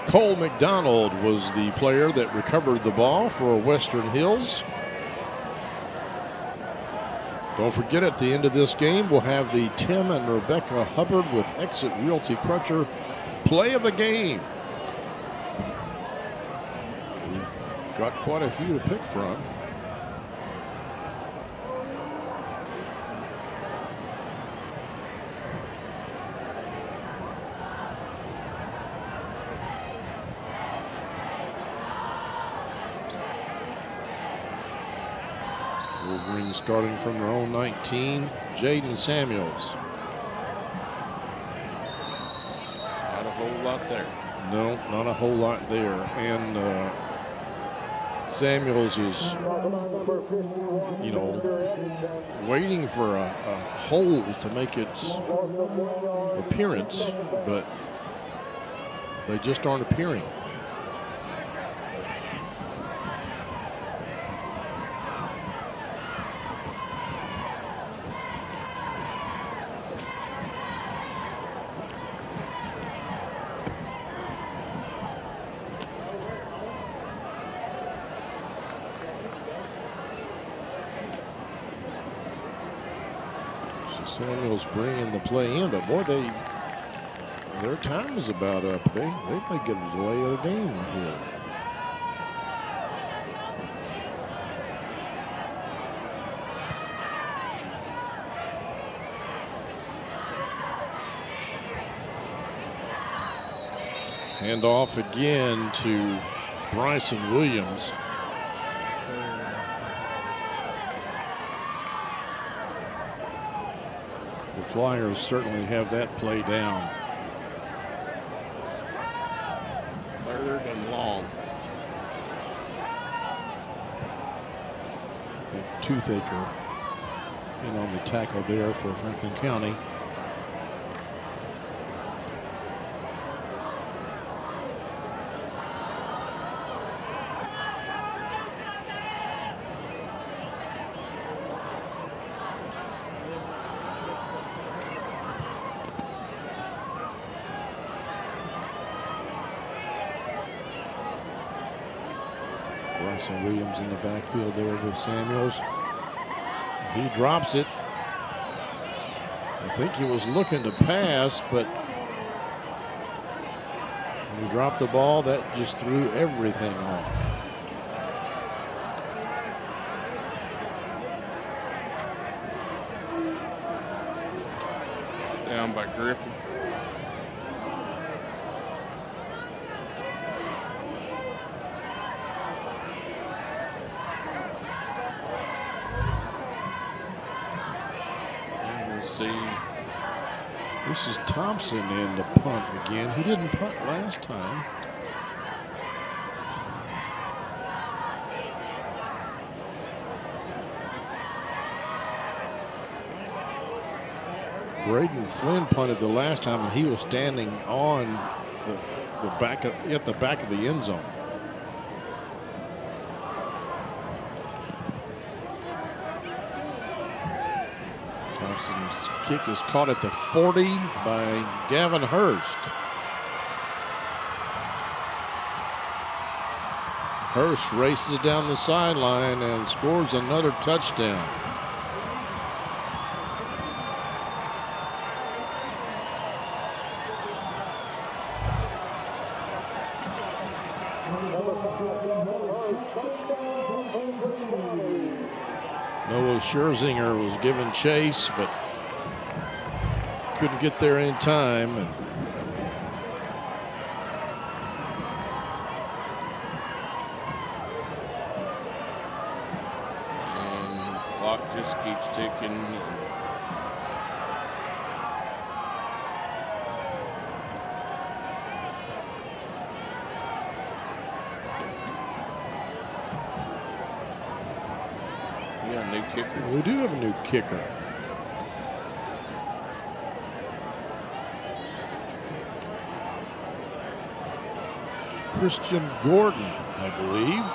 Cole McDonald was the player that recovered the ball for Western Hills. Don't forget, at the end of this game, we'll have the Tim and Rebecca Hubbard with Exit Realty Crutcher play of the game. We've got quite a few to pick from. Wolverines starting from their own 19, Jaden Samuels. Not a whole lot there. No, not a whole lot there. And Samuels is, you know, waiting for a hole to make its appearance, but they just aren't appearing. Samuels bringing the play in, but boy, their time is about up. They might get a delay of the game here. Hand off again to Bryson Williams. The Flyers certainly have that play down. Third and long. Toothaker in on the tackle there for Franklin County. Bryson Williams in the backfield there with Samuels. He drops it. I think he was looking to pass, but when he dropped the ball, that just threw everything off. Down by Griffin. see. This is Thompson in the punt again. He didn't punt last time. Braden Flynn punted the last time, and he was standing on the back of the end zone. Thompson's kick is caught at the 40 by Gavin Hurst. Hurst races down the sideline and scores another touchdown. Noah Scherzinger was given chase, but couldn't get there in time. And the clock just keeps ticking. We do have a new kicker. Christian Gordon, I believe.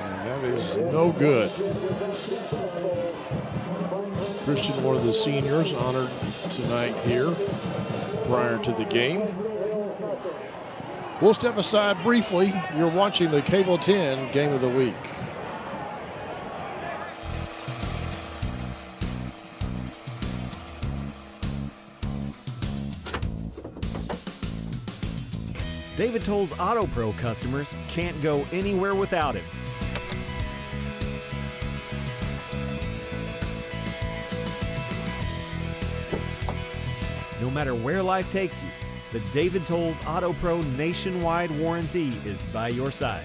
And that is no good. Christian, one of the seniors, honored tonight here prior to the game. We'll step aside briefly. You're watching the Cable 10 Game of the Week. David Toll's Auto Pro customers can't go anywhere without him. No matter where life takes you, the David Toll's Auto Pro nationwide warranty is by your side.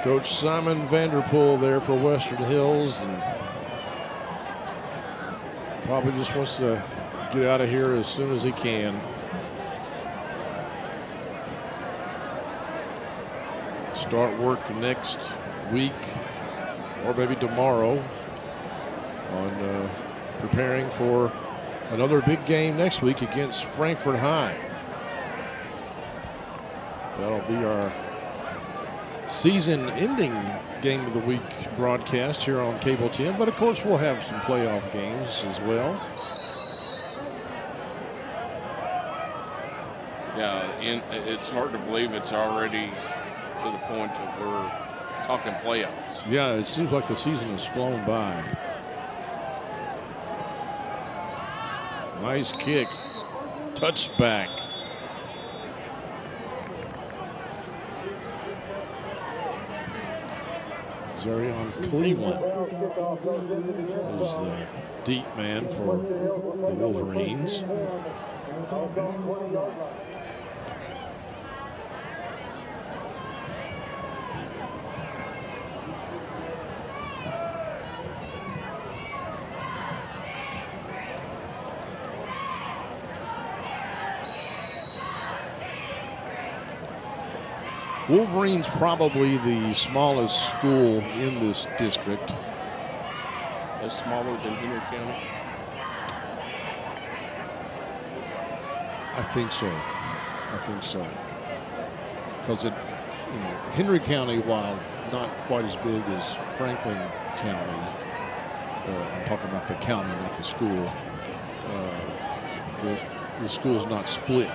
Coach Simon Vanderpool there for Western Hills, and probably just wants to get out of here as soon as he can. Start work next week or maybe tomorrow on preparing for another big game next week against Frankfort High. That'll be our season-ending Game of the Week broadcast here on Cable 10, but of course we'll have some playoff games as well. Yeah, and it's hard to believe it's already to the point that we're talking playoffs. Yeah, it seems like the season has flown by. Nice kick, touchback. Zarion Cleveland is the deep man for the Wolverines. Wolverines probably the smallest school in this district. Smaller than Henry County? I think so. I think so. Because Henry County, while not quite as big as Franklin County, I'm talking about the county, not the school. The school's not split.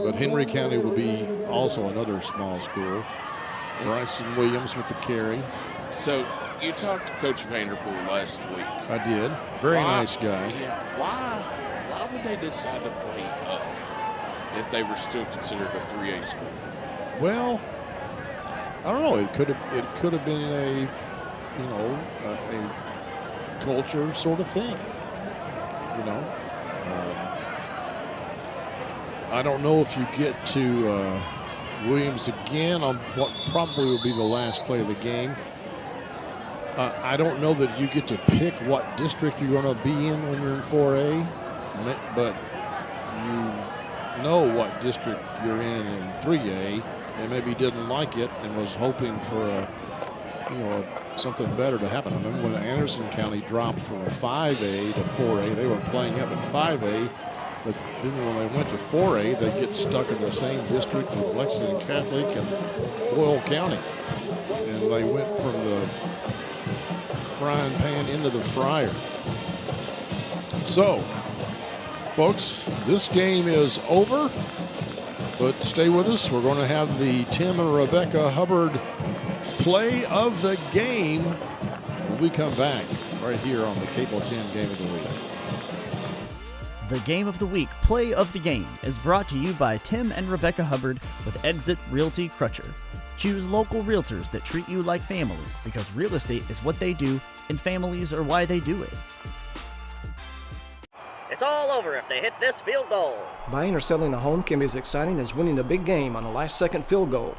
But Henry County will be also another small school. Bryson Williams with the carry. So you talked to Coach Vanderpool last week. I did. Very nice guy. Yeah. Why would they decide to play up if they were still considered a 3A school? Well, I don't know. It could have been a culture sort of thing. I don't know if you get to Williams again on what probably will be the last play of the game. I don't know that you get to pick what district you're going to be in when you're in 4A, but you know what district you're in 3A, and maybe didn't like it and was hoping for something better to happen. I remember when Anderson County dropped from 5A to 4A, they were playing up in 5A, but then when they went to 4A, they get stuck in the same district with Lexington Catholic and Boyle County, and they went from the frying pan into the fryer. So, folks, this game is over, but stay with us. We're going to have the Tim and Rebecca Hubbard play of the game when we come back right here on the Cable 10 Game of the Week. The Game of the Week, Play of the Game, is brought to you by Tim and Rebecca Hubbard with Exit Realty Crutcher. Choose local realtors that treat you like family, because real estate is what they do and families are why they do it. It's all over if they hit this field goal. Buying or selling a home can be as exciting as winning the big game on a last-second field goal.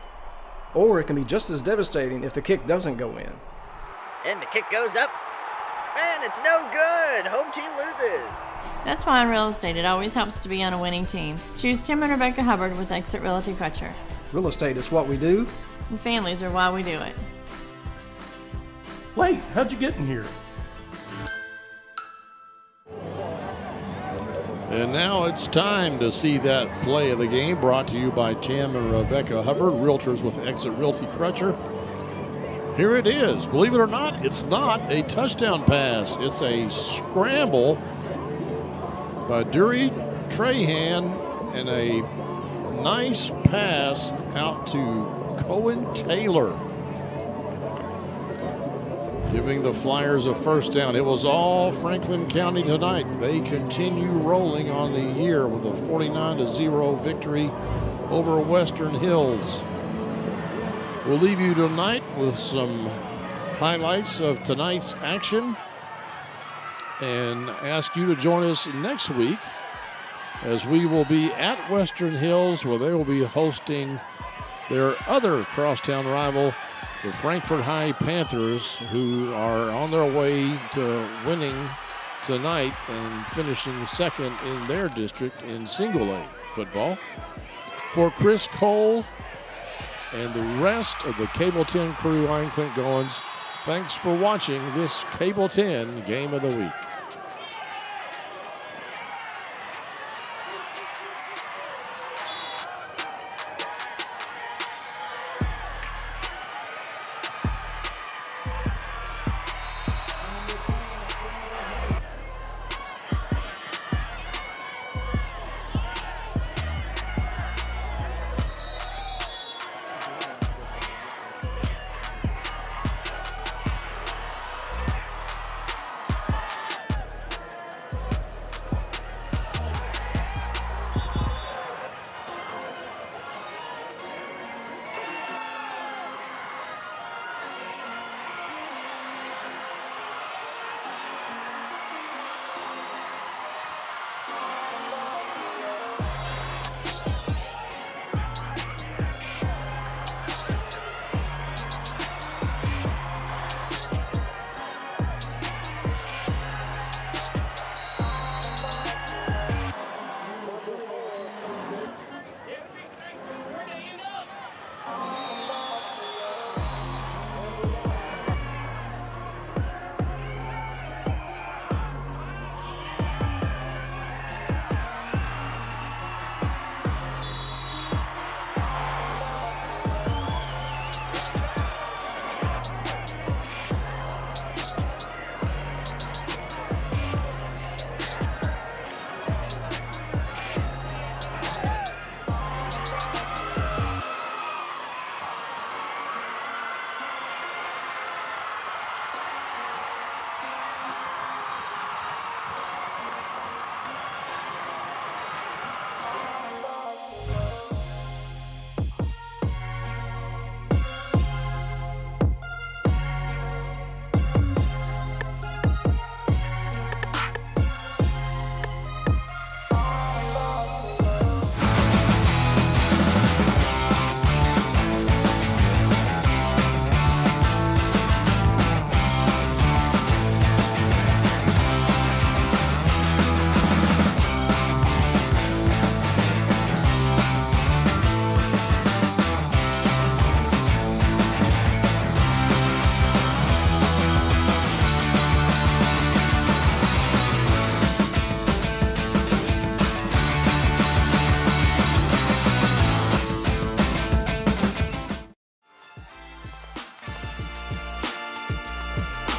Or it can be just as devastating if the kick doesn't go in. And the kick goes up, and it's no good. Home team loses. That's why in real estate it always helps to be on a winning team. Choose Tim and Rebecca Hubbard with Exit Realty Crutcher. Real estate is what we do. And families are why we do it. Wait, how'd you get in here? And now it's time to see that play of the game, brought to you by Tim and Rebecca Hubbard, realtors with Exit Realty Crutcher. Here it is. Believe it or not, it's not a touchdown pass. It's a scramble by Dury Trahan and a nice pass out to Cohen Taylor, giving the Flyers a first down. It was all Franklin County tonight. They continue rolling on the year with a 49-0 victory over Western Hills. We'll leave you tonight with some highlights of tonight's action and ask you to join us next week as we will be at Western Hills, where they will be hosting their other crosstown rival, the Frankfort High Panthers, who are on their way to winning tonight and finishing second in their district in single A football. For Chris Cole and the rest of the Cable 10 crew, I'm Clint Goins. Thanks for watching this Cable 10 Game of the Week.